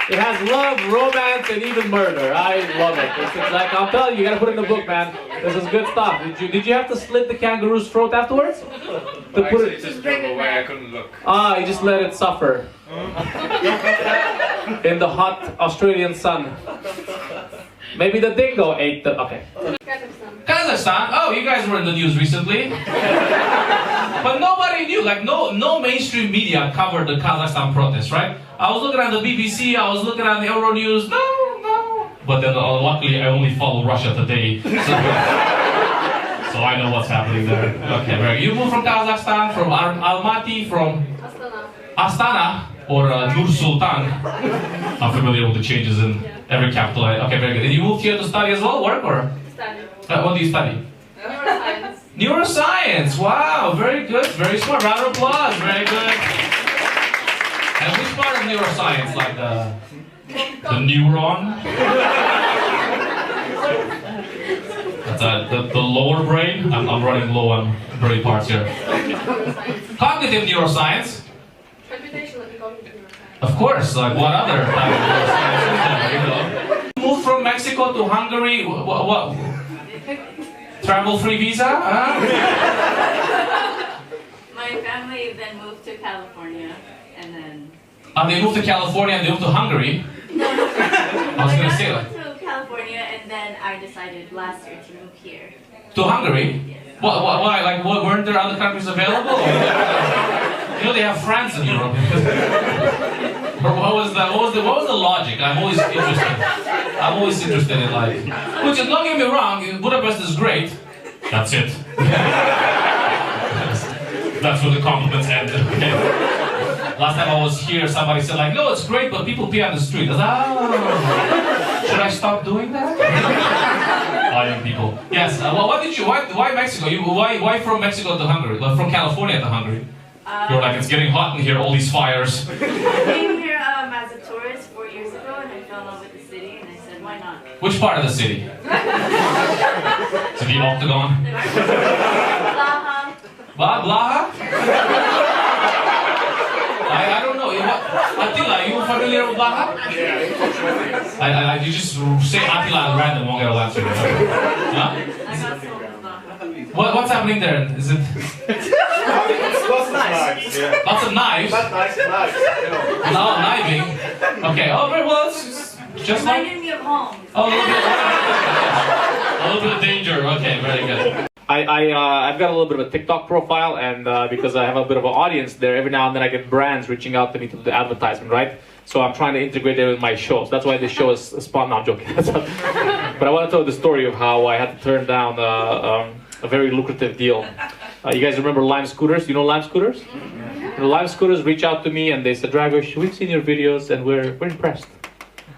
Speaker 3: It has love, romance, and even murder. I love it. It's like, I'll tell you, you gotta put it in the book, man. This is good stuff. Did you have to slit the kangaroo's throat afterwards? To put
Speaker 6: Actually, it just drove away. I couldn't look.
Speaker 3: Ah, you just let it suffer. In the hot Australian sun. Maybe the dingo ate the... Okay. Kazakhstan? Oh, you guys were in the news recently. But nobody knew, like no mainstream media covered the Kazakhstan protests, right? I was looking at the BBC, I was looking at the Euronews, no. But then luckily I only follow Russia Today. So I know what's happening there. Okay, very good. You moved from Kazakhstan, from Almaty, from Astana, or Nur Sultan. I'm familiar with the changes in every capital. Okay, very good. Did you move here to study as well, work or?
Speaker 5: Study.
Speaker 3: What do you study?
Speaker 5: Neuroscience.
Speaker 3: Neuroscience. Wow, very good, very smart. Round of applause. Very good. And which part of neuroscience, like the neuron? That's the lower brain. I'm running low on brain parts here. Cognitive neuroscience.
Speaker 5: Computational and cognitive neuroscience.
Speaker 3: Of course, like what other type of neuroscience is there, you know? Moved from Mexico to Hungary, what? Travel-free visa?
Speaker 10: My family then moved to California, and then...
Speaker 3: They moved to California and they moved to Hungary?
Speaker 10: No.
Speaker 3: I was going to say that.
Speaker 10: I moved to California, and then I decided last year to move here.
Speaker 3: To Hungary?
Speaker 10: Yes.
Speaker 3: Why? Like, weren't there other countries available? You know, they have France in Europe. What was the logic? I'm always interested in, like, which is, don't get me wrong, Budapest is great. That's it. That's where the compliments ended. Okay. Last time I was here, somebody said, like, no, it's great, but people pee on the street. I was like, oh, should I stop doing that? Young people. Yes. Why Mexico? Why from Mexico to Hungary? Like, from California to Hungary? You're like, it's getting hot in here, all these fires.
Speaker 10: I came here as a tourist 4 years ago, and I fell in love with the city, and I said, why not?
Speaker 3: Which part of the city? So the Octagon?
Speaker 10: Blaha.
Speaker 3: Blaha? I don't know. Attila, are you familiar with Blaha? Yeah. You just say Attila at random, won't get a answer. Huh?
Speaker 10: I got sold in Blaha.
Speaker 3: What's happening there? Is it...
Speaker 6: Lots of knives. Yeah.
Speaker 3: Lots of knives?
Speaker 6: Knives.
Speaker 3: No, kniving. Okay, oh, very well, it's just like...
Speaker 10: Reminded me of home.
Speaker 3: Oh, a little bit of danger. Okay, very good. I've got a little bit of a TikTok profile, and because I have a bit of an audience there, every now and then I get brands reaching out to me to do the advertisement, right? So I'm trying to integrate it with my show. So that's why this show is spawned. No, I'm joking. But I want to tell the story of how I had to turn down a very lucrative deal. You guys remember Lime Scooters? You know Lime Scooters? You know, Lime Scooters reach out to me and they said, Dragos, we've seen your videos and we're impressed.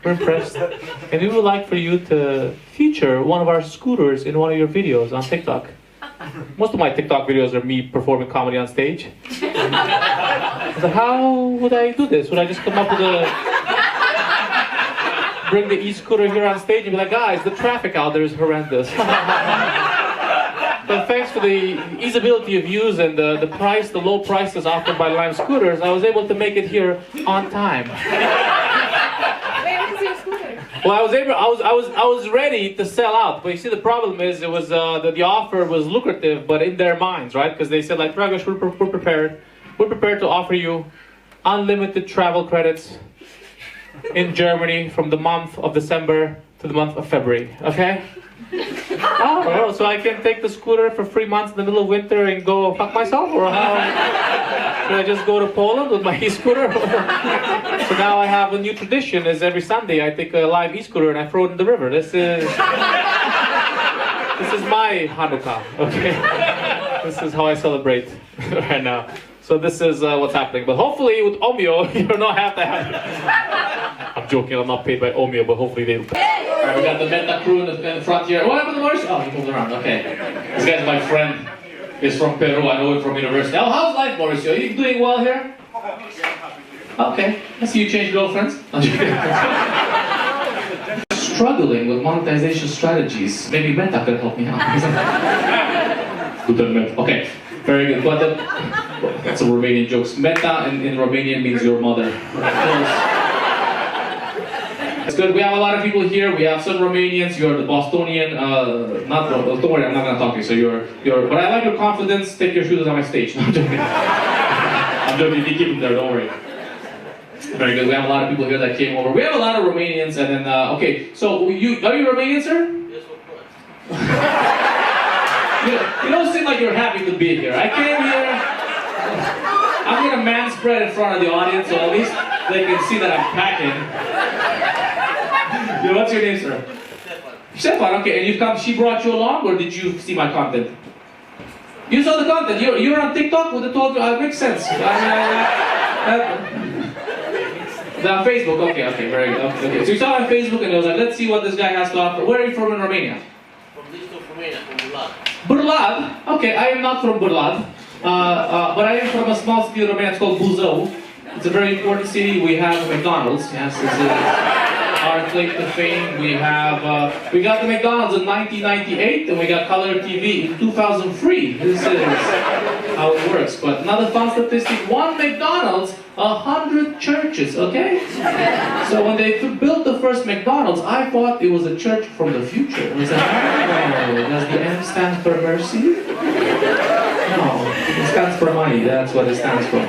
Speaker 3: We're impressed. And we would like for you to feature one of our scooters in one of your videos on TikTok. Most of my TikTok videos are me performing comedy on stage. I was like, how would I do this? Would I just come up with bring the e-scooter here on stage and be like, guys, the traffic out there is horrendous. But thanks to the easeability of use and the low prices offered by Lime Scooters, I was able to make it here on time. Well, I was ready to sell out, but you see the problem is it was that the offer was lucrative, but in their minds, right? Because they said like, Dragos, we're prepared. We're prepared to offer you unlimited travel credits in Germany from the month of December to the month of February. Okay? Oh, so I can take the scooter for 3 months in the middle of winter and go fuck myself, or how? Should I just go to Poland with my e-scooter? So now I have a new tradition: is every Sunday I take a live e-scooter and I throw it in the river. This is my Hanukkah. Okay, this is how I celebrate right now. So this is what's happening. But hopefully with Omeo, you don't have to have. I'm joking. I'm not paid by Omeo, but hopefully they. Alright, we got the Meta crew in the front here. What happened to Mauricio? Oh, he moved around. Okay. This guy's my friend. He's from Peru. I know him from university. Oh, how's life, Mauricio? Are you doing well here? Okay. I see you changed girlfriends. Struggling with monetization strategies. Maybe Meta could help me out. Okay. Very good. But that's a Romanian joke. Meta in Romanian means your mother. It's good. We have a lot of people here. We have some Romanians. You're the Bostonian. Don't worry, I'm not gonna talk to you. So you're. But I like your confidence. Take your shoes on my stage. No, I'm joking. I'm joking. You keep them there. Don't worry. Very good. We have a lot of people here that came over. We have a lot of Romanians, and then okay. So are you Romanian, sir?
Speaker 11: Yes, of course.
Speaker 3: You don't seem like you're happy to be here. I came here. I'm gonna manspread in front of the audience, so at least they can see that I'm packing. What's your name, sir? Stefan. Okay, and you've come. She brought you along, or did you see my content? You saw the content. You're on TikTok with the 12. Makes sense. On Facebook. Okay, very good. Okay, so you saw on Facebook, and it was like, let's see what this guy has to offer. Where are you from in Romania?
Speaker 11: From the east of Romania, from Burlad.
Speaker 3: Burlad? Okay, I am not from Burlad. But I am from a small city in Romania. It's called Buzău. It's a very important city. We have McDonald's. Yes, this is our claim to fame. We got the McDonald's in 1998, and we got color TV in 2003. This is how it works. But another fun statistic: one McDonald's, 100 churches. Okay. So when they built the first McDonald's, I thought it was a church from the future. Was that? Oh, does the M stand for mercy? No, it stands for money. That's what it stands for.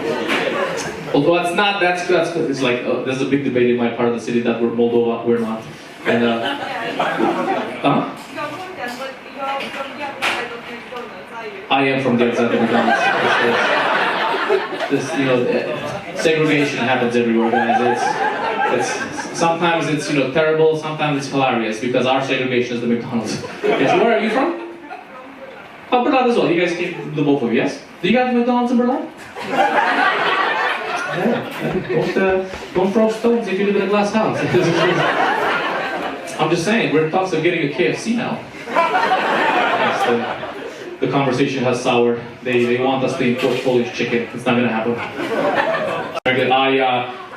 Speaker 3: Although it's not, it's like, there's a big debate in my part of the city that we're Moldova, we're not. And, I am from the outside of McDonald's. Segregation happens everywhere, guys. Sometimes it's, terrible, sometimes it's hilarious, because our segregation is the McDonald's. Yes, where are you from? Oh, Berlin as well. You guys came, the both of you, yes? Do you have McDonald's in Berlin? Yeah, don't throw stones if you live in a glass house. I'm just saying, we're in talks of getting a KFC now. The conversation has soured. They want us to import Polish chicken. It's not gonna happen.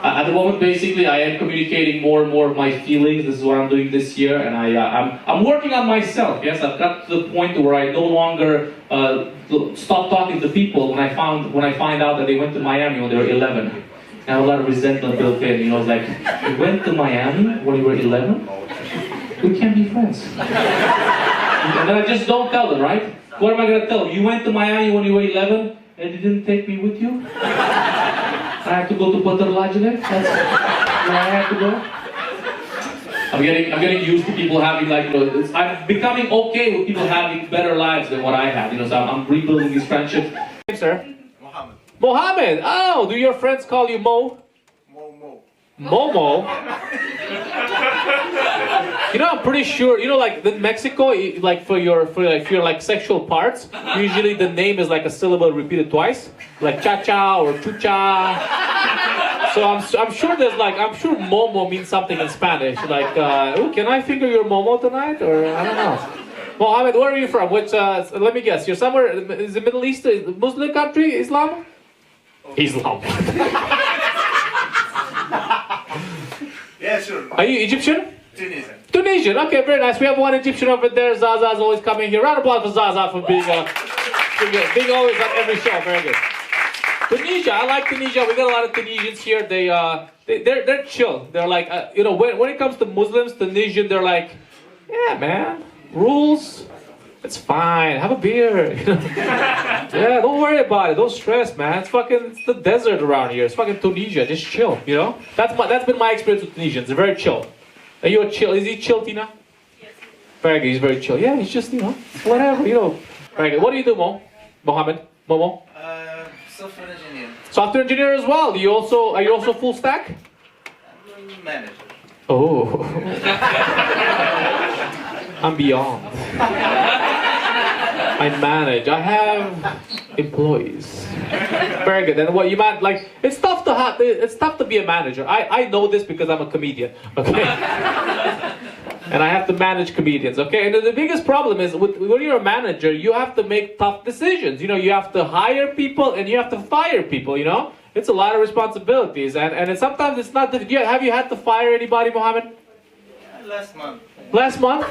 Speaker 3: At the moment, basically, I am communicating more and more of my feelings. This is what I'm doing this year, and I'm working on myself. Yes, I've got to the point where I no longer stop talking to people when I find out that they went to Miami when they were 11. I have a lot of resentment built in. It's like, you went to Miami when you were 11? We can't be friends. And then I just don't tell them, right? What am I gonna tell them? You went to Miami when you were 11 and you didn't take me with you? I have to go to Budapest. That's where I have to go. I'm getting used to people having I'm becoming okay with people having better lives than what I had. So I'm rebuilding these friendships. Hey, sir.
Speaker 9: Mohammed.
Speaker 3: Mohammed. Oh, do your friends call you Mo? Momo. I'm pretty sure. Like in Mexico, like for your sexual parts, usually the name is like a syllable repeated twice, like cha-cha or chucha. So I'm sure I'm sure Momo means something in Spanish, like can I finger your Momo tonight, or I don't know. Mohammed, where are you from? Which let me guess, you're somewhere. Is it Middle East, Muslim country, Islam? Islam.
Speaker 9: Yeah, sure.
Speaker 3: Are you Egyptian?
Speaker 9: Tunisian.
Speaker 3: Tunisian, okay, very nice. We have one Egyptian over there. Zaza's always coming here. Round of applause for Zaza for being always on every show. Very good. Tunisia, I like Tunisia. We got a lot of Tunisians here. They're chill. They're like, when it comes to Muslims, Tunisian, they're like, yeah, man, rules. It's fine. Have a beer. Yeah, don't worry about it. Don't stress, man. It's the desert around here. It's fucking Tunisia. Just chill, That's been my experience with Tunisians. They're very chill. Are you a chill? Is he chill, Tina?
Speaker 10: Yes.
Speaker 3: Very good. He's very chill. Yeah, he's just, whatever, Very good. What do you do, Mohammed? Momo?
Speaker 11: Software engineer.
Speaker 3: Software engineer as well. Are you also full stack?
Speaker 11: I'm manager.
Speaker 3: Oh. I'm beyond. I manage. I have employees. Very good. And what you meant, it's tough to be a manager. I know this because I'm a comedian. Okay. And I have to manage comedians. Okay. And the biggest problem is when you're a manager, you have to make tough decisions. You have to hire people and you have to fire people. It's a lot of responsibilities, and sometimes it's not. Have you had to fire anybody, Mohammed?
Speaker 11: Last month.
Speaker 3: Last month?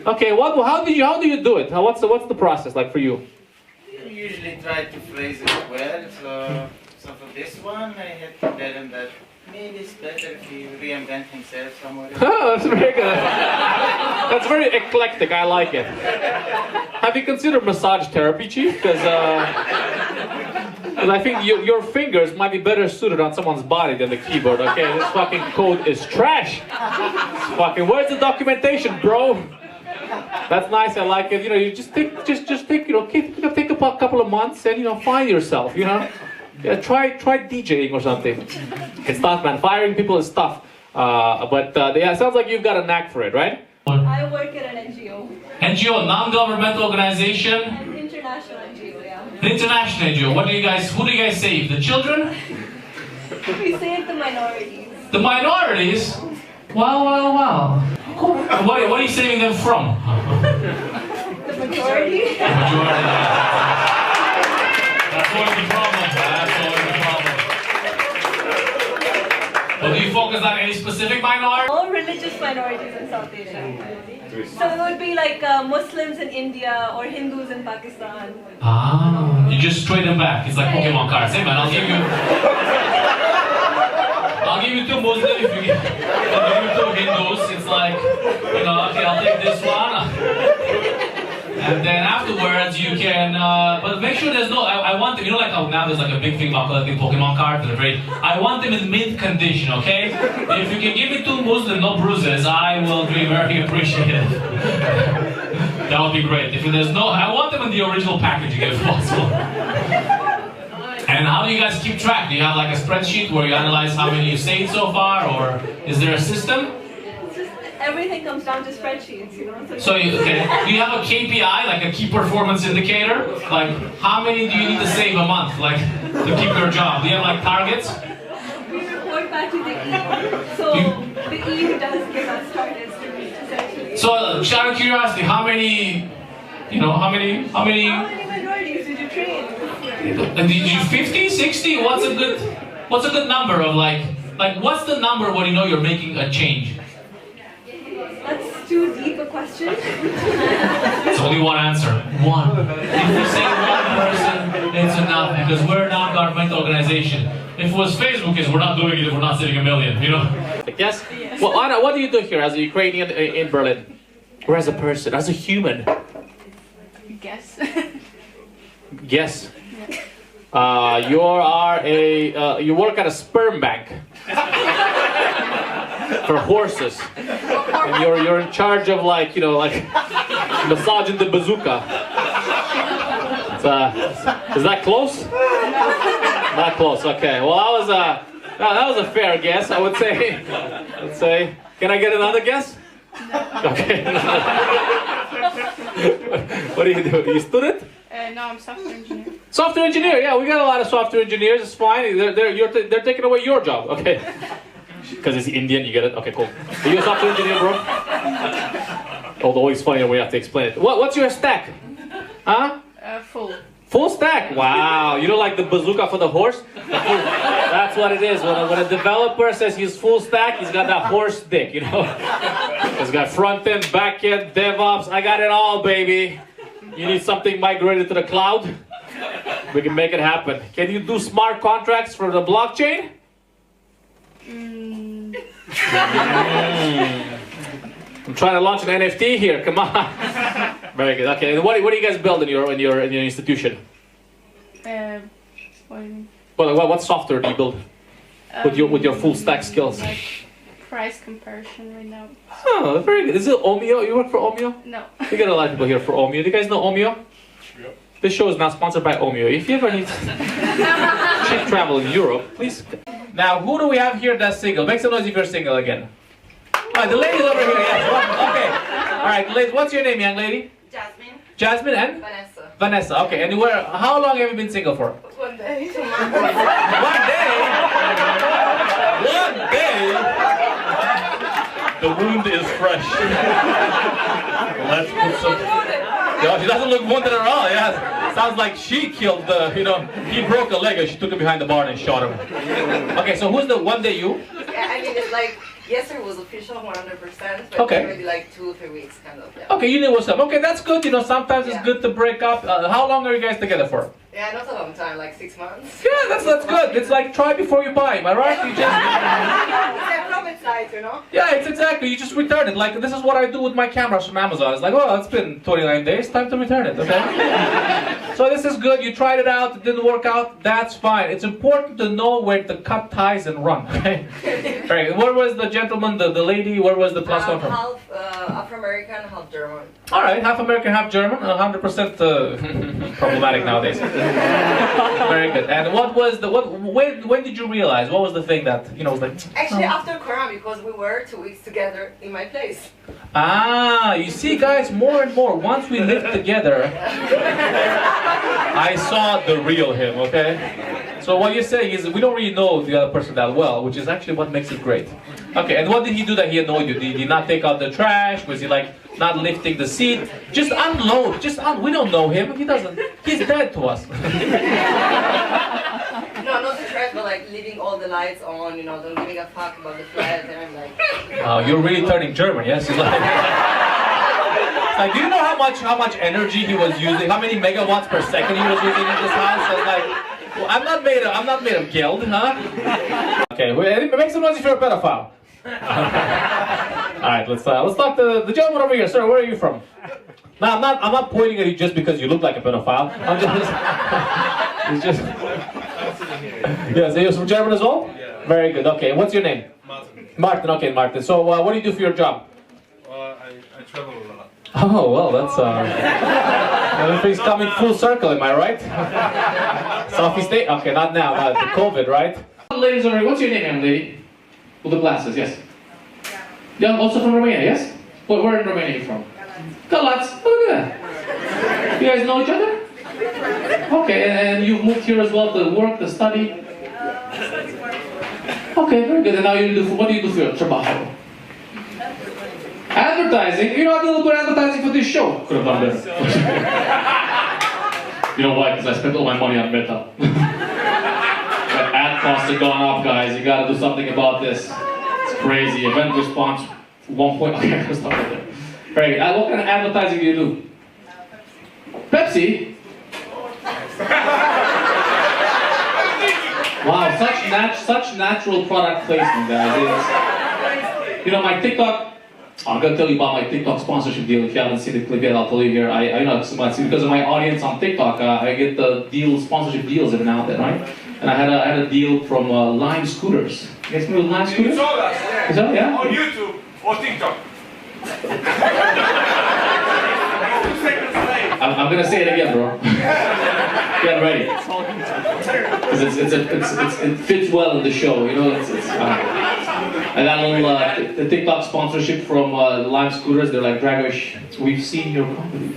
Speaker 3: Okay. How do you do it? What's the process like for you?
Speaker 11: I usually try to phrase it well. So for this one, I had to tell him that Maybe it's better if he reinvent himself somewhere.
Speaker 3: Oh, that's very good. That's very eclectic. I like it. Have you considered massage therapy, Chief? Because I think your fingers might be better suited on someone's body than the keyboard. Okay, this fucking code is trash. Fucking, where's the documentation, bro? That's nice. I like it. You know, you just take, you know, take a couple of months and, you know, find yourself. You know, yeah, try DJing or something. It's tough, man. Firing people is tough. But yeah, it sounds like you've got a knack for it, right?
Speaker 12: I work at an NGO.
Speaker 1: NGO, non-governmental organization.
Speaker 12: An international NGO, yeah.
Speaker 1: The international NGO. Who do you guys save? The children?
Speaker 12: We save the minorities.
Speaker 1: The minorities? Wow. Cool. What are you saving them from?
Speaker 12: The majority.
Speaker 1: The majority. That's always the problem. That's always the problem. Well, do you focus on any specific minority?
Speaker 12: All religious minorities in South Asia. So it would be like Muslims in India or Hindus in Pakistan.
Speaker 1: Ah, you just straight them back. It's like Pokemon cards. Hey man, I'll give you 2 Muslims if you give me 2 Hindus. It's like, you know, okay, I'll take this one. And then afterwards you can, but make sure there's no, I want them, you know, like how now there's like a big thing about collecting Pokemon cards and very, I want them in mint condition, okay? If you can give me 2 Muslims, no bruises, I will be very appreciative. That would be great. If there's no, I want them in the original packaging if possible. And how do you guys keep track? Do you have like a spreadsheet where you analyze how many you've saved so far, or is there a system?
Speaker 12: Everything comes down to spreadsheets, you know.
Speaker 1: So do you have a KPI, like a key performance indicator? Like, how many do you need to save a month, like, to keep your job? Do you have like targets?
Speaker 12: We report back to the EU, so the EU does give us targets to reach, essentially.
Speaker 1: So, out of curiosity, how many
Speaker 12: minorities did you train?
Speaker 1: And did you 50, 60? What's a good number of like what's the number when you know you're making a change?
Speaker 12: That's too deep a question.
Speaker 1: It's only one answer. One. If you say one person, it's enough because we're a non-governmental organization. If it was Facebook, we're not doing it if we're not saving a million, you know?
Speaker 3: Yes? Well, Anna, what do you do here as a Ukrainian in Berlin? Or as a person, as a human?
Speaker 5: Guess.
Speaker 3: Yes. You work at a sperm bank for horses, and you're in charge of like, you know, like massaging the bazooka. Is that close? Not close. Okay. Well, that was a fair guess. I would say. Can I get another guess? Okay. What do you do? You student?
Speaker 5: No, I'm software engineer.
Speaker 3: Software engineer, yeah, we got a lot of software engineers. It's fine. They're taking away your job, okay? Because it's Indian, you get it. Okay, cool. Are you a software engineer, bro? Although it's funny when we have to explain it. What's your stack? Huh?
Speaker 5: Full.
Speaker 3: Full stack. Wow. You know, like the bazooka for the horse. That's what it is. When a developer says he's full stack, he's got that horse dick. You know, he's got front end, back end, DevOps. I got it all, baby. You need something migrated to the cloud? We can make it happen. Can you do smart contracts for the blockchain? I'm trying to launch an NFT here. Come on. Very good. Okay. And what do you guys build in your institution?
Speaker 5: What do you mean?
Speaker 3: Well, what software do you build with your full stack skills?
Speaker 5: Like price comparison right now.
Speaker 3: Oh, very good. Is it Omio? You work for Omio?
Speaker 5: No.
Speaker 3: We got a lot of people here for Omio. Do you guys know Omio?
Speaker 9: Yep.
Speaker 3: This show is not sponsored by Omio. If you ever need cheap travel in Europe, please. Now, who do we have here that's single? Make some noise if you're single again. All right, the lady's over here. Yes. Okay. All right, ladies. What's your name, young lady?
Speaker 2: Jasmine.
Speaker 3: Jasmine and?
Speaker 2: Vanessa.
Speaker 3: Vanessa. Okay. And how long have you been single for?
Speaker 2: 1 day. 2 months.
Speaker 3: 1 day. 1 day. The wound is fresh. Let's put some. Yeah, she doesn't look wounded at all. Yeah, sounds like she killed the. You know, he broke a leg and she took him behind the barn and shot him. Okay, so who's the one day you?
Speaker 2: Yeah, I mean it's like yesterday was official 100%, but
Speaker 3: okay.
Speaker 2: maybe like 2 or 3 weeks kind of. Yeah.
Speaker 3: Okay, you knew what's up. Okay, that's good. You know, sometimes it's good to break up. How long are you guys together for?
Speaker 2: Yeah, not a long time, like 6 months.
Speaker 3: Yeah, that's good. It's like try before you buy, am I right? You just
Speaker 2: It's a profit site, you know?
Speaker 3: yeah, it's exactly. You just return it. Like this is what I do with my cameras from Amazon. It's like, oh, it's been 29 days. Time to return it. Okay. So this is good. You tried it out. It didn't work out. That's fine. It's important to know where to cut ties and run. Okay. Right. Where was the gentleman? The lady? Where was the plus one from?
Speaker 2: Half Afro-American, half German.
Speaker 3: All right, half American, half German. 100% problematic nowadays. Very good. And what was the when did you realize? What was the thing that was like?
Speaker 2: Actually, after Corona, because we were 2 weeks together in my place.
Speaker 3: Ah, you see, guys, more and more. Once we lived together, I saw the real him. Okay. So what you're saying is we don't really know the other person that well, which is actually what makes it great. Okay. And what did he do that he annoyed you? Did he not take out the trash? Was he like not lifting the seat? Just unload. We don't know him. He doesn't. He's dead to us.
Speaker 2: No, not the trash, but like leaving all the lights on, don't giving a fuck about the flat, and I'm like...
Speaker 3: Oh, you're really turning German, yes? It's like, do you know how much energy he was using? How many megawatts per second he was using in this house? I was like, well, I'm not made of guild, huh? Okay, make some noise if you're a pedophile. All right, let's talk to the gentleman over here. Sir, where are you from? No, I'm not pointing at you just because you look like a pedophile. I'm just it's just. Yeah, so you're from German as well?
Speaker 6: Yeah.
Speaker 3: Very good. Okay, what's your name?
Speaker 6: Martin.
Speaker 3: Martin. Okay, Martin. So, what do you do for your job?
Speaker 6: Well, I travel a lot.
Speaker 3: Oh well, that's everything's coming full circle. Am I right? Southeast Asia. Okay, not now. The COVID, right? Ladies over here, what's your name, young lady? With the glasses, yes. Yeah, also from Romania, yes? Where in Romania are you from? Galați. Oh yeah. You guys know each other? Okay, and you've moved here as well to work, to study? Okay, very good. And now what do you do for your trabajo? Advertising? You know, I do a little bit of advertising for this show. Could have done better. You know why? Because I spent all my money on Meta. Ad costs have gone up, guys. You gotta do something about this. It's crazy. Event response, 1 point. Okay, I'm gonna stop right there. Very good. What kind of advertising do you do? Pepsi? Wow, such natural product placement, guys. My TikTok. I'm gonna tell you about my TikTok sponsorship deal. If you haven't seen the clip yet, I'll tell you here. I know because of my audience on TikTok, I get the sponsorship deals every now and then, right? And I had a deal from Lime Scooters. You guys remember Lime Scooters?
Speaker 9: You saw us, yeah.
Speaker 3: Is that, yeah?
Speaker 9: On YouTube or TikTok.
Speaker 3: I'm gonna say it again, bro. Get ready. Because it fits well in the show, I got a little the TikTok sponsorship from Lime Scooters. They're like, Dragos, we've seen your comedy.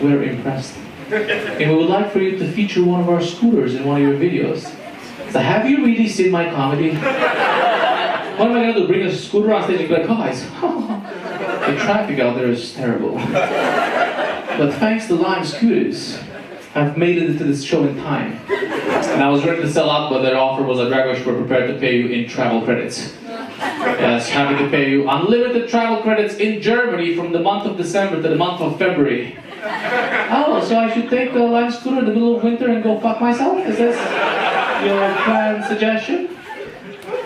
Speaker 3: We're impressed. And we would like for you to feature one of our scooters in one of your videos. So have you really seen my comedy? What am I going to do? Bring a scooter on stage and be like, guys, the traffic out there is terrible. But thanks to Lime Scooters, I've made it into this show in time. And I was ready to sell out, but their offer was that Dragos were prepared to pay you in travel credits. Yes, happy to pay you unlimited travel credits in Germany from the month of December to the month of February. Oh, so I should take a Lime Scooter in the middle of winter and go fuck myself? Is this your planned suggestion?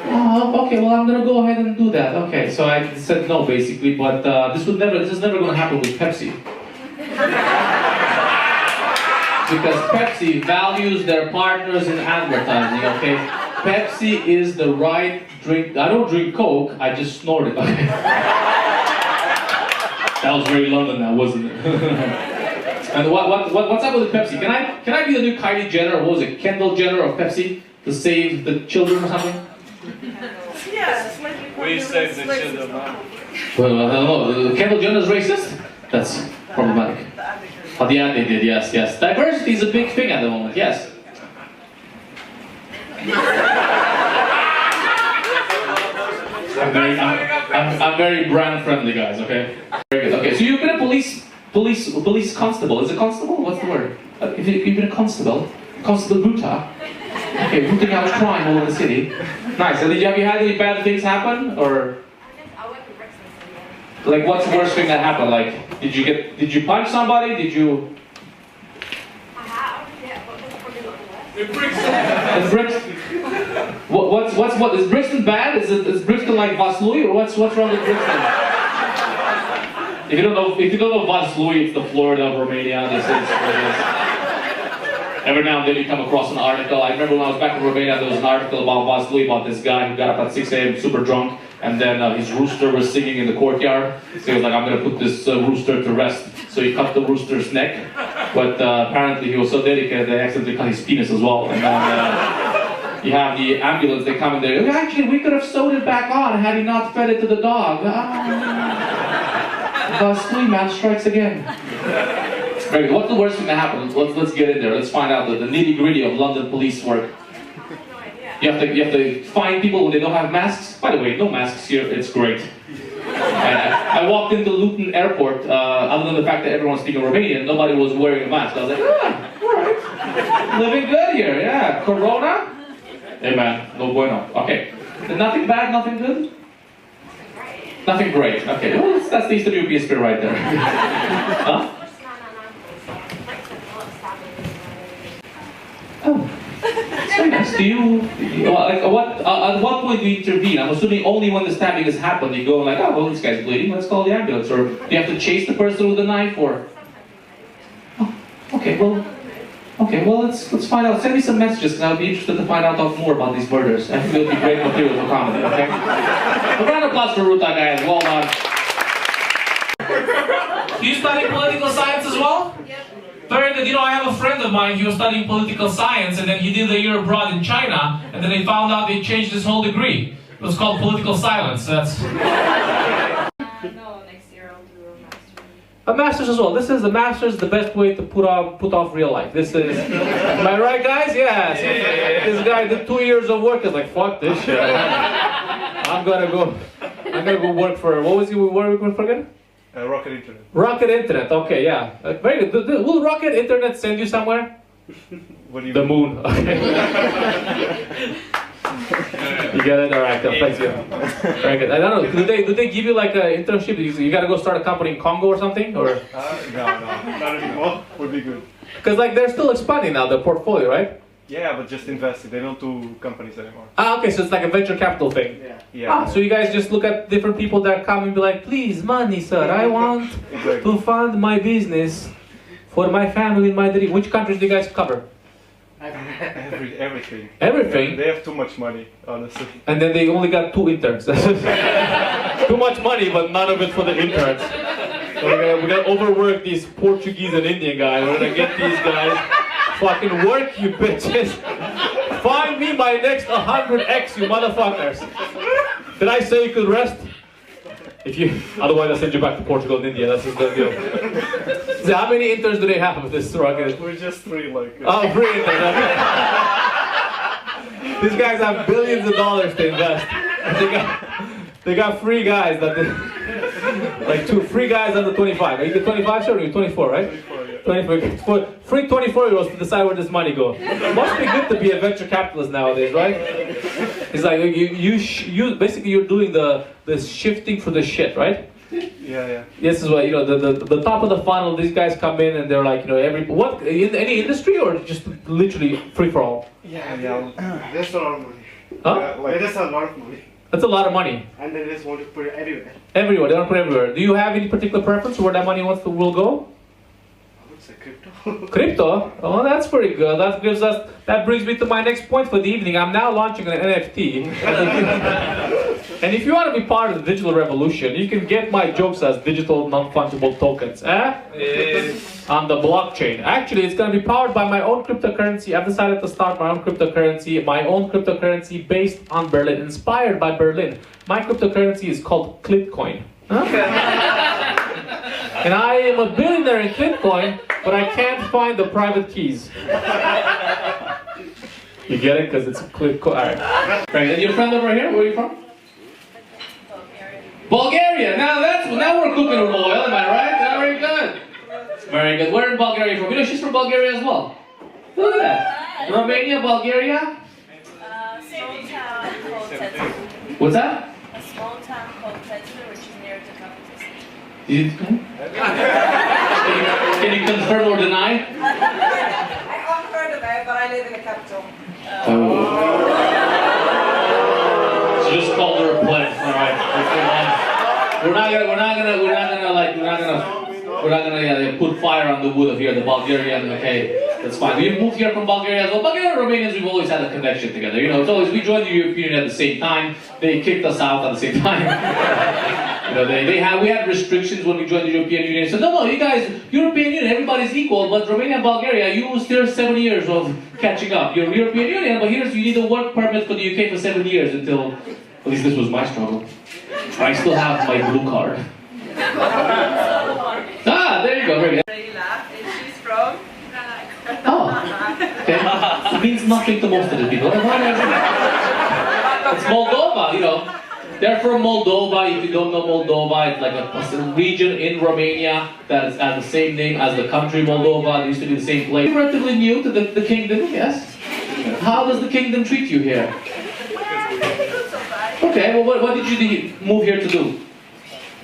Speaker 3: Oh, okay, well I'm gonna go ahead and do that. Okay, so I said no basically, but this is never gonna happen with Pepsi. Because Pepsi values their partners in advertising, okay? Pepsi is the right drink. I don't drink Coke, I just snort it, okay? That was very London now, wasn't it? And what's up with the Pepsi? Can I be the new Kylie Jenner, or what was it, Kendall Jenner of Pepsi, to save the children or something?
Speaker 8: Yeah,
Speaker 6: we save the children, man.
Speaker 3: Well, I don't know. Kendall Jenner's racist? That's problematic. Oh, yeah, they did, yes. Diversity is a big thing at the moment, yes. I'm very brand friendly, guys, okay? Very good. Okay, so you've been a police constable. Is it constable? What's the word? If you've been a constable Buta. Okay, rooting out crime all over the city. Nice. And have you had any bad things happen, or? Like, what's the worst thing that happened? Like, did you punch somebody? Did you?
Speaker 10: I have, yeah, but
Speaker 1: In Brixton.
Speaker 3: Is Brixton? What is Brixton bad? Is Brixton like Vaslui, or what's wrong with Brixton? If you don't know Vaslui, it's the Florida of Romania. This is what it is. Every now and then you come across an article. I remember when I was back in Romania, there was an article about Vaslui, about this guy who got up at 6 a.m. super drunk, and then his rooster was singing in the courtyard. So he was like, I'm going to put this rooster to rest. So he cut the rooster's neck, but apparently he was so dedicated they accidentally cut his penis as well. And then you have the ambulance, they come in there, actually we could have sewed it back on had he not fed it to the dog. Vaslui man strikes again. Very good. What's the worst thing that happens? Let's get in there. Let's find out the nitty-gritty of London police work. You have to find people when they don't have masks. By the way, no masks here. It's great. I walked into Luton Airport. Other than the fact that everyone's speaking Romanian, nobody was wearing a mask. I was like, all right, living good here. Yeah, Corona. Hey man, no bueno. Okay, nothing bad, nothing good. Nothing great. Okay, well, that's the Eastern European spirit right there. Huh? Oh, so nice. Do you, at what point do you intervene? I'm assuming only when the stabbing has happened, you go like, oh, well, this guy's bleeding, let's call the ambulance. Or do you have to chase the person with a knife, or? Oh, okay, well, let's find out. Send me some messages, because I'll be interested to find out more about these murders. I think it'll be great material for comedy, okay? A round of applause for Ruta, guys. Well done.
Speaker 1: Do you study political science as well?
Speaker 8: Yep.
Speaker 1: Very good. You know, I have a friend of mine, he was studying political science, and then he did a year abroad in China, and then they found out they changed his whole degree. It was called political silence. That's...
Speaker 5: No, next year I'll do a master's.
Speaker 3: A master's as well. This is the master's, the best way to put off real life. This is, am I right, guys? Yes. This guy did 2 years of work. Is like, fuck this shit. I'm gonna go work for. What was he working for again?
Speaker 6: Rocket Internet.
Speaker 3: Rocket Internet. Okay, yeah. Very good. Will Rocket Internet send you somewhere?
Speaker 6: What do you
Speaker 3: the
Speaker 6: mean?
Speaker 3: moon. Okay. You get it? All right. Thank you. Very good. I don't know. Do they give you like an internship? You got to go start a company in Congo or something, or?
Speaker 6: No, not anymore. Would be good.
Speaker 3: Because like they're still expanding now the portfolio, right?
Speaker 6: Yeah, but just investing. They don't do companies anymore.
Speaker 3: Ah, okay. So it's like a venture capital thing.
Speaker 6: Yeah.
Speaker 3: Ah, so you guys just look at different people that come and be like, please, money, sir. I want to fund my business for my family in my dream. Which countries do you guys cover?
Speaker 6: Everything.
Speaker 3: Everything?
Speaker 6: They have too much money, honestly.
Speaker 3: And then they only got 2 interns. Too much money, but none of it for the interns. So we're gonna overwork these Portuguese and Indian guys. We're gonna get these guys fucking work, you bitches. Find me my next 100x, you motherfuckers. Did I say you could rest? Otherwise I'll send you back to Portugal and India. That's just the deal. So how many interns do they have with this rocket?
Speaker 6: We're just 3, like.
Speaker 3: Oh, 3 interns. Okay. These guys have billions of dollars to invest. They got free guys that like 2 free guys under 25. Are you 25, sir? Or you're 24, right? 24, yeah. 24. Free 24-year-olds to decide where this money goes. Must be good to be a venture capitalist nowadays, right? It's like you basically you're doing the shifting for the shit, right?
Speaker 6: Yeah.
Speaker 3: This is what the top of the funnel. These guys come in and they're like what in any industry or just literally free for all.
Speaker 7: Yeah. There's a lot of money.
Speaker 3: Huh?
Speaker 7: There's a lot of money.
Speaker 3: That's a lot of money.
Speaker 7: And they just want to put it everywhere.
Speaker 3: Everywhere, they want to put it everywhere. Do you have any particular preference where that money will go?
Speaker 7: I would say crypto.
Speaker 3: Crypto? Oh, that's pretty good. That brings me to my next point for the evening. I'm now launching an NFT. And if you want to be part of the digital revolution, you can get my jokes as digital non-fungible tokens. On the blockchain. Actually, it's going to be powered by my own cryptocurrency. I've decided to start my own cryptocurrency based on Berlin, inspired by Berlin. My cryptocurrency is called Clitcoin. And I am a billionaire in Clitcoin, but I can't find the private keys. You get it? Because it's Clitcoin. All right. Right. And your friend over here, where are you from? Bulgaria. Now we're cooking with oil, am I right? Very good. Very good. Where in Bulgaria from? You know, she's from Bulgaria as well. Look at that. Romania, Bulgaria?
Speaker 10: Small town called Tetra.
Speaker 3: What's that?
Speaker 10: A small town called Tetra, which is near to Caucasus.
Speaker 3: Can you confirm or deny?
Speaker 2: I heard of it, but I live in the
Speaker 12: capital.
Speaker 3: So just call her a pleb. All right. We're not gonna put fire on the wood of here, the Bulgarian. Okay, that's fine. We moved here from Bulgaria as well. Bulgarian and Romanians, we've always had a connection together. You know, it's always we joined the European Union at the same time. They kicked us out at the same time. You know, we had restrictions when we joined the European Union. So no, you guys, European Union, everybody's equal. But Romania and Bulgaria, you still 7 years of catching up. You're European Union, but here's you need a work permit for the UK for 7 years until. At least this was my struggle. I still have my blue card. Ah, there you go. Very good.
Speaker 10: And she's from?
Speaker 3: Oh, okay. It means nothing to most of the people. It's Moldova, you know. They're from Moldova. If you don't know Moldova, it's like a region in Romania that has the same name as the country Moldova. They used to be the same place. You're relatively new to the kingdom, yes? How does the kingdom treat you here? Okay, well, what did you move here to do?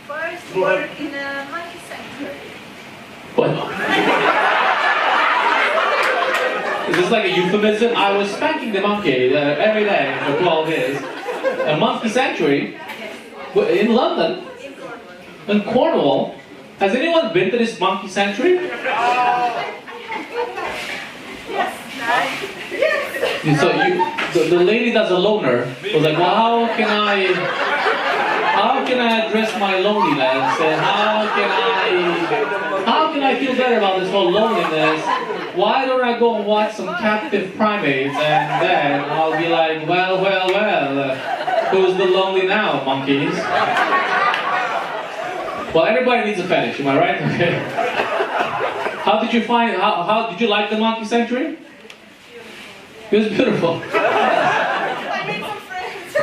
Speaker 10: First, work in a monkey sanctuary.
Speaker 3: What? Is this like a euphemism? I was spanking the monkey every day for 12 years. A monkey sanctuary? In London? In Cornwall? Has anyone been to this monkey sanctuary?
Speaker 10: Yes.
Speaker 3: So the lady that's a loner was like, well, how can I address my loneliness, and how can I feel better about this whole loneliness? Why don't I go and watch some captive primates, and then I'll be like, well, who's the lonely now, monkeys? Well, everybody needs a fetish, am I right? Okay. How did you find? How did you like the monkey sanctuary? It was beautiful.
Speaker 10: I made some friends.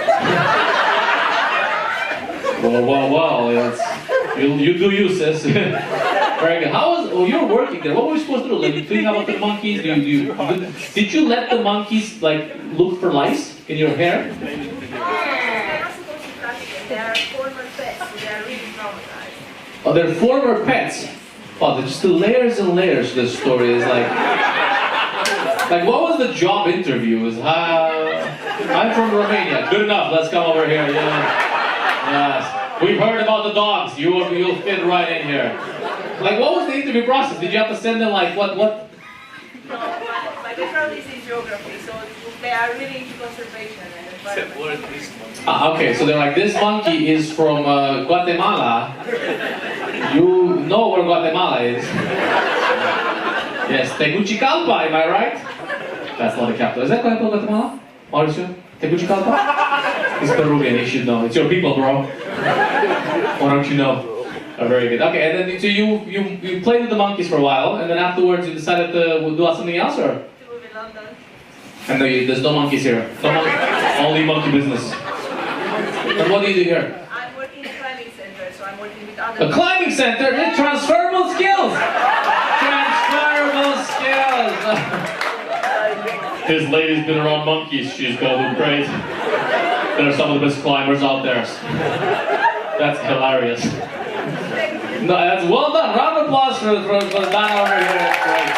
Speaker 3: Well, you do you, sis. Very good. You're working there. What were we supposed to do? Like, clean out the monkeys? Did you let the monkeys, like, look for lice in your hair?
Speaker 10: They're not supposed to touch it. They are former pets, so they are really traumatized.
Speaker 3: Oh, they're former pets. Oh, there's just the layers and layers to this story. Is like, what was the job interview? I'm from Romania. Good enough. Let's come over here. Yeah. Yes. We've heard about the dogs. You'll fit right in here. Like, what was the interview process? Did you have to send them like what?
Speaker 10: No, my background is in geography, so they are really into conservation and environment.
Speaker 3: Okay, so they're like, this monkey is from Guatemala. You know where Guatemala is. Yes, Tegucigalpa, am I right? That's not the capital. Is that capital Guatemala? Mauricio? Tegucigalpa? It's Peruvian, you should know. It's your people, bro. Why don't you know? Oh, very good. Okay, and then so you played with the monkeys for a while, and then afterwards you decided to do something else, or?
Speaker 10: To move in London.
Speaker 3: And there's no monkeys here. Only monkey business. And what do you do here?
Speaker 10: I'm working in a climbing center, so I'm working with other.
Speaker 3: A climbing center? Transferable skills! Transferable skills! His lady's been around monkeys, she's going great. They're some of the best climbers out there. That's hilarious. No, that's well done. Round of applause for the man over here. That's great.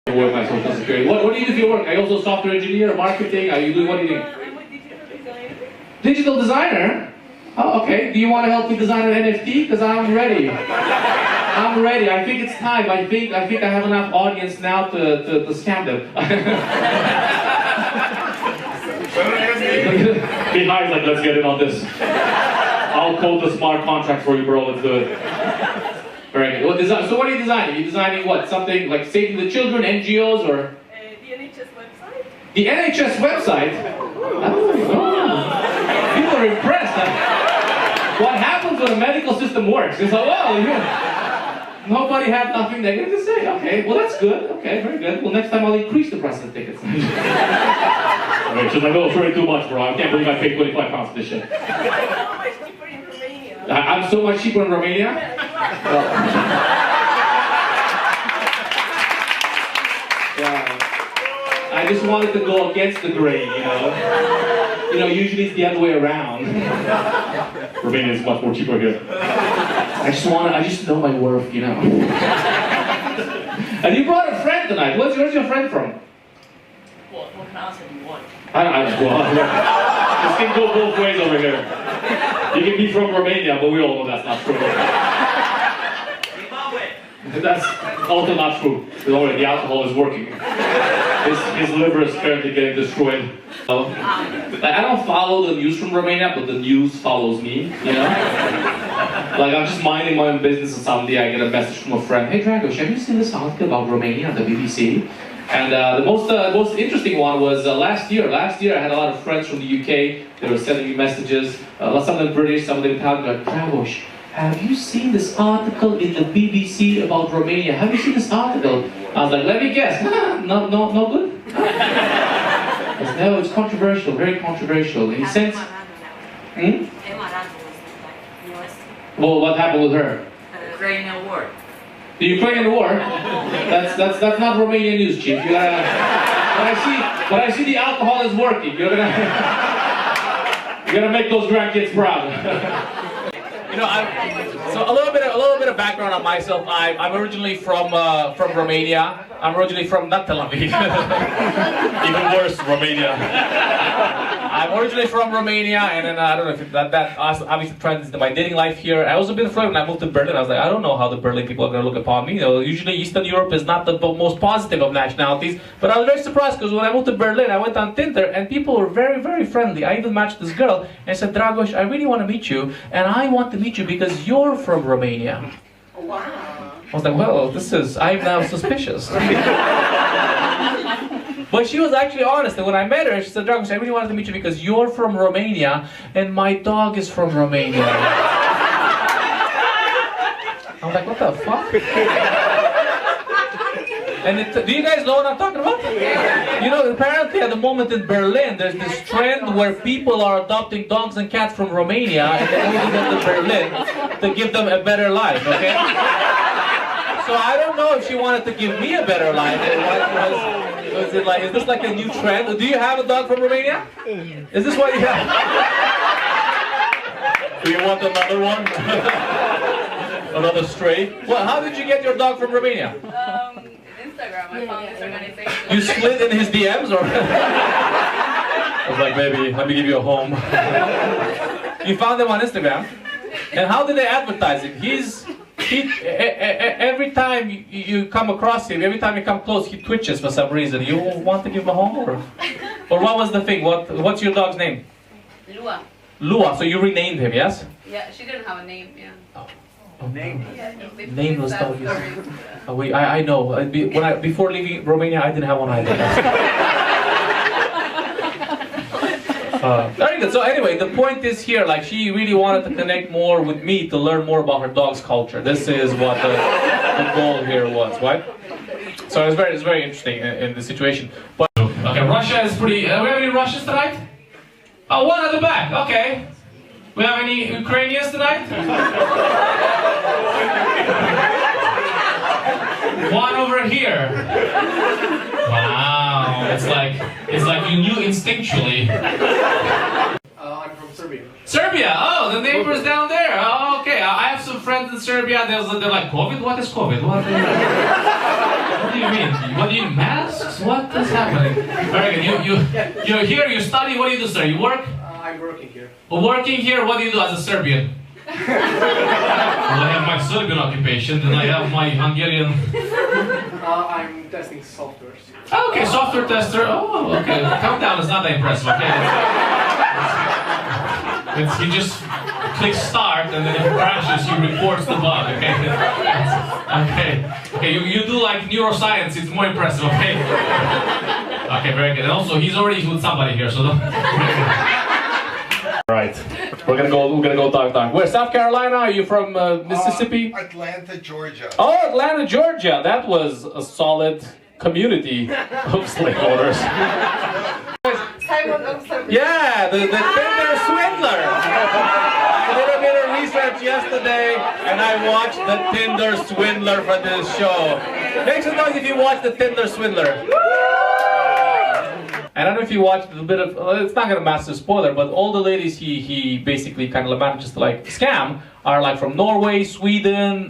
Speaker 3: I work my social security. What do you do for your work? Are you also a software engineer, marketing? What are you doing?
Speaker 10: I'm a digital designer.
Speaker 3: Digital designer? Oh, okay. Do you want to help me design an NFT? Because I'm ready. I'm ready. I think it's time. I think I have enough audience now to scam them. Behind, like, let's get in on this. I'll code the smart contract for you, bro. Let's do it. Very good. So what are you designing? Are you designing what? Something like saving the children, NGOs, or?
Speaker 10: The NHS website.
Speaker 3: The NHS website? Oh. People are impressed. What happens when the medical system works? It's like, well, nobody had nothing negative to say. Okay, well that's good. Okay, very good. Well, next time I'll increase the price of the tickets. Okay, she's like, oh, it's already too much, bro. I can't believe I paid 25 pounds for this shit.
Speaker 10: So much cheaper in Romania.
Speaker 3: I'm so much cheaper in Romania? Well, I just wanted to go against the grain, you know. You know, usually it's the other way around. Romania is much more cheaper here. I just know my worth, you know. And you brought a friend tonight. Where's your friend from?
Speaker 10: What can answer do you want?
Speaker 3: This can go both ways over here. You can be from Romania, but we all know that's not true. That's also not true. The alcohol is working. His liver is currently getting destroyed. I don't follow the news from Romania, but the news follows me, you know? Like, I'm just minding my own business and someday I get a message from a friend, "Hey Dragos, have you seen this article about Romania on the BBC?" And the most interesting one was last year. Last year I had a lot of friends from the UK. They were sending me messages, some of them British, some of them Italian, like, "Dragos, have you seen this article in the BBC about Romania? Have you seen this article?" I was like, "Let me guess." No good? I said, "No, it's controversial, very controversial." In a sense, well, what happened with her?
Speaker 10: Ukrainian war.
Speaker 3: The Ukrainian war? That's not Romanian news, Chief. You gotta, but I see the alcohol is working. You're gonna make those grandkids proud. You know, so a little bit of background on myself. I'm originally from Romania. I'm originally from not Tel Aviv. Even worse, Romania. I'm originally from Romania, and then I don't know if that obviously translates to my dating life here. I was a bit afraid when I moved to Berlin. I was like, I don't know how the Berlin people are going to look upon me. You know, usually Eastern Europe is not the most positive of nationalities. But I was very surprised because when I moved to Berlin, I went on Tinder, and people were very, very friendly. I even matched this girl and said, "Dragos, I really want to meet you, and I want to meet you because you're from Romania."
Speaker 2: Wow.
Speaker 3: I was like, well, I'm now suspicious. But she was actually honest, and when I met her, she said, "Dragos, I really wanted to meet you because you're from Romania, and my dog is from Romania." I was like, what the fuck? And do you guys know what I'm talking about? You know, apparently at the moment in Berlin, there's this trend where people are adopting dogs and cats from Romania, and they're moving them to Berlin to give them a better life, okay? So I don't know if she wanted to give me a better life, or what was it like, is this like a new trend? Do you have a dog from Romania? Is this what you have? Do you want another one? Another stray? Well, how did you get your dog from Romania?
Speaker 5: Instagram. I found this organization.
Speaker 3: You slid in his DMs, or? I was like, "Baby, let me give you a home." You found him on Instagram, and how did they advertise it? Every time you come across him, every time you come close, he twitches for some reason. You want to give him a home, or what was the thing? What's your dog's name?
Speaker 5: Lua.
Speaker 3: Lua. So you renamed him, yes?
Speaker 5: Yeah, she didn't have a name. Yeah.
Speaker 3: Name.
Speaker 5: Yeah,
Speaker 3: Nameless dog. Oh, wait, I know. Before leaving Romania, I didn't have one either. Very good. So anyway, the point is here, like, she really wanted to connect more with me to learn more about her dog's culture. This is what the goal here was, right? So it's very interesting in the situation. But okay, Russia is pretty. We have any Russians tonight? Oh, one at the back. Okay. We have any Ukrainians tonight? One over here. Wow, it's like you knew instinctually.
Speaker 7: I'm from Serbia.
Speaker 3: Serbia. Oh, the neighbors down there. Oh, okay. I have some friends in Serbia. They're like, "COVID? What is COVID? What do you mean? What do you mean? Masks? What is happening?" Very good. You're here. You study. What do you do, sir? You work?
Speaker 7: I'm working here.
Speaker 3: Working here. What do you do as a Serbian? Well, I have my Serbian occupation, then I have my Hungarian.
Speaker 7: I'm testing softwares.
Speaker 3: Oh, okay, software tester. Oh, okay. Countdown is not that impressive. Okay. You just click start, and then if it crashes, you reports the bug. Okay. Okay. You do like neuroscience. It's more impressive. Okay. Okay, very good. And also, he's already with somebody here, so. Right. We're gonna go talk. Where, South Carolina? Are you from Mississippi?
Speaker 9: Atlanta, Georgia.
Speaker 3: Oh, Atlanta, Georgia. That was a solid community of slaveholders. Yeah, the Tinder swindler. I did a bit of research yesterday, and I watched the Tinder swindler for this show. Make some noise if you watched the Tinder swindler. I don't know if you watched a bit of, it's not gonna massive spoiler, but all the ladies he basically kind of manages to like scam are like from Norway, Sweden,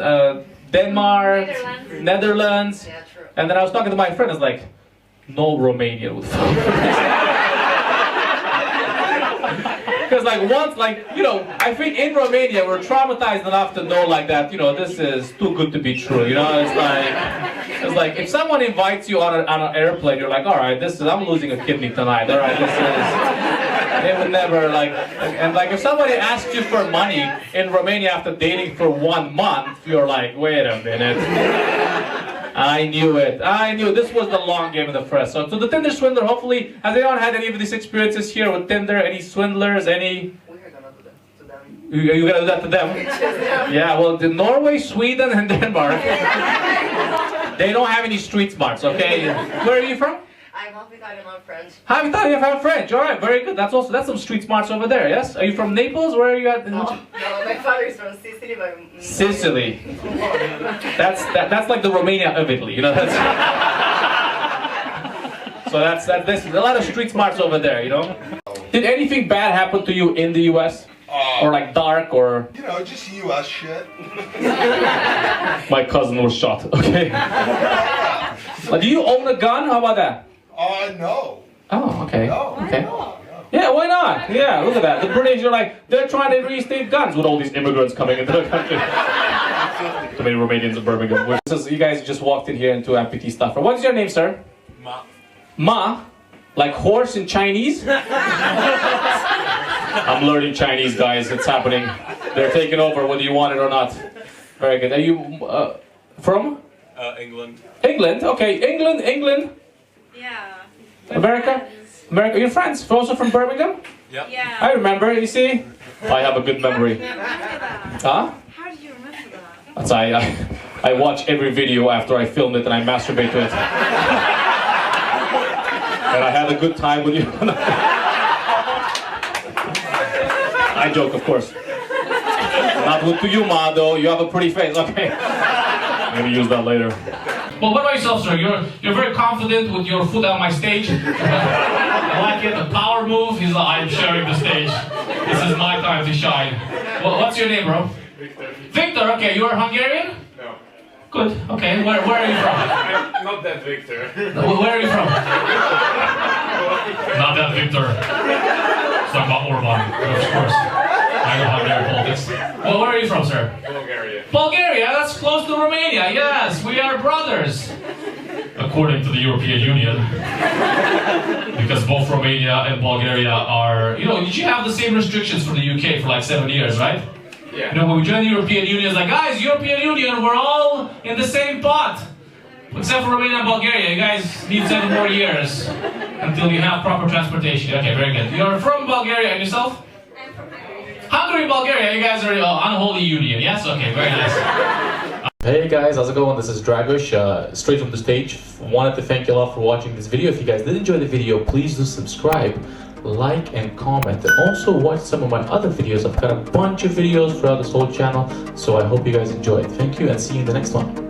Speaker 3: Denmark, Netherlands. Yeah, true. And then I was talking to my friend, I was like, no Romanian would fall for this. Because like once, like, you know, I think in Romania we're traumatized enough to know like that, you know, this is too good to be true, you know, it's like if someone invites you on an airplane, you're like, all right, I'm losing a kidney tonight, all right, they would never like, and like if somebody asks you for money in Romania after dating for 1 month, you're like, wait a minute. I knew it. I knew this was the long game of the first. So the Tinder swindler, hopefully, has anyone had any of these experiences here with Tinder? Any swindlers? Any? We're gonna do that to them. You're gonna do that to them? Yeah, well, Norway, Sweden, and Denmark, they don't have any street smarts, okay? Where are you from?
Speaker 2: I'm half Italian, I'm French.
Speaker 3: Half Italian, half French. All right, very good. That's some street smarts over there. Yes. Are you from Naples? Where are you at?
Speaker 2: No, my father is from Sicily, but
Speaker 3: Sicily. That's like the Romania of Italy. You know. So that's a lot of street smarts over there. You know. Did anything bad happen to you in the U.S. or like dark or?
Speaker 9: You know, just U.S. shit.
Speaker 3: My cousin was shot. Okay. Do you own a gun? How about that?
Speaker 9: No.
Speaker 3: Oh, okay.
Speaker 9: No.
Speaker 3: Okay. Yeah, why not? Yeah, look at that. The British are like, they're trying to reinstate guns with all these immigrants coming into the country. Too many Romanians in Birmingham. You guys just walked in here into amputee stuff. What's your name, sir?
Speaker 6: Ma.
Speaker 3: Ma? Like horse in Chinese? I'm learning Chinese, guys. It's happening. They're taking over whether you want it or not. Very good. Are you from?
Speaker 6: England.
Speaker 3: England? Okay. England.
Speaker 5: Yeah.
Speaker 3: America? You're friends? Also from Birmingham?
Speaker 6: Yep.
Speaker 5: Yeah.
Speaker 3: I remember, you see? I have a good memory. Huh?
Speaker 5: How did you remember that?
Speaker 3: That's I watch every video after I film it and I masturbate to it. And I had a good time with you. I joke, of course. Not with you, Ma, though. You have a pretty face, okay? I'm gonna use that later. Well, what about yourself, sir? You're very confident with your foot on my stage. I like it. The power move. He's like, I'm sharing the stage. This is my time to shine. Well, what's your name, bro?
Speaker 6: Victor.
Speaker 3: Victor. Okay, you are Hungarian?
Speaker 6: No.
Speaker 3: Good. Okay. Where are you from?
Speaker 6: I'm not that Victor.
Speaker 3: Where are you from?
Speaker 1: Not that Victor. It's talking about Orban, of course. I know how they're politics.
Speaker 3: Well, where are you from, sir?
Speaker 6: Bulgaria.
Speaker 3: Bulgaria, that's close to Romania, yes, we are brothers.
Speaker 1: According to the European Union. Because both Romania and Bulgaria are... You know, did you have the same restrictions for the UK for like 7 years, right?
Speaker 6: Yeah.
Speaker 1: You know, when we joined the European Union, it's like, guys, European Union, we're all in the same pot. Except for Romania and Bulgaria, you guys need 7 more years until you have proper transportation. Okay, very good. You're from Bulgaria and yourself?
Speaker 5: I'm from Hungary.
Speaker 1: Hungary, Bulgaria, you guys are unholy union, yes? Okay, very nice.
Speaker 3: Hey guys, how's it going? This is Dragos, straight from the stage. Wanted to thank you all for watching this video. If you guys did enjoy the video, please do subscribe, like, and comment. And also watch some of my other videos. I've got a bunch of videos throughout this whole channel, so I hope you guys enjoy it. Thank you and see you in the next one.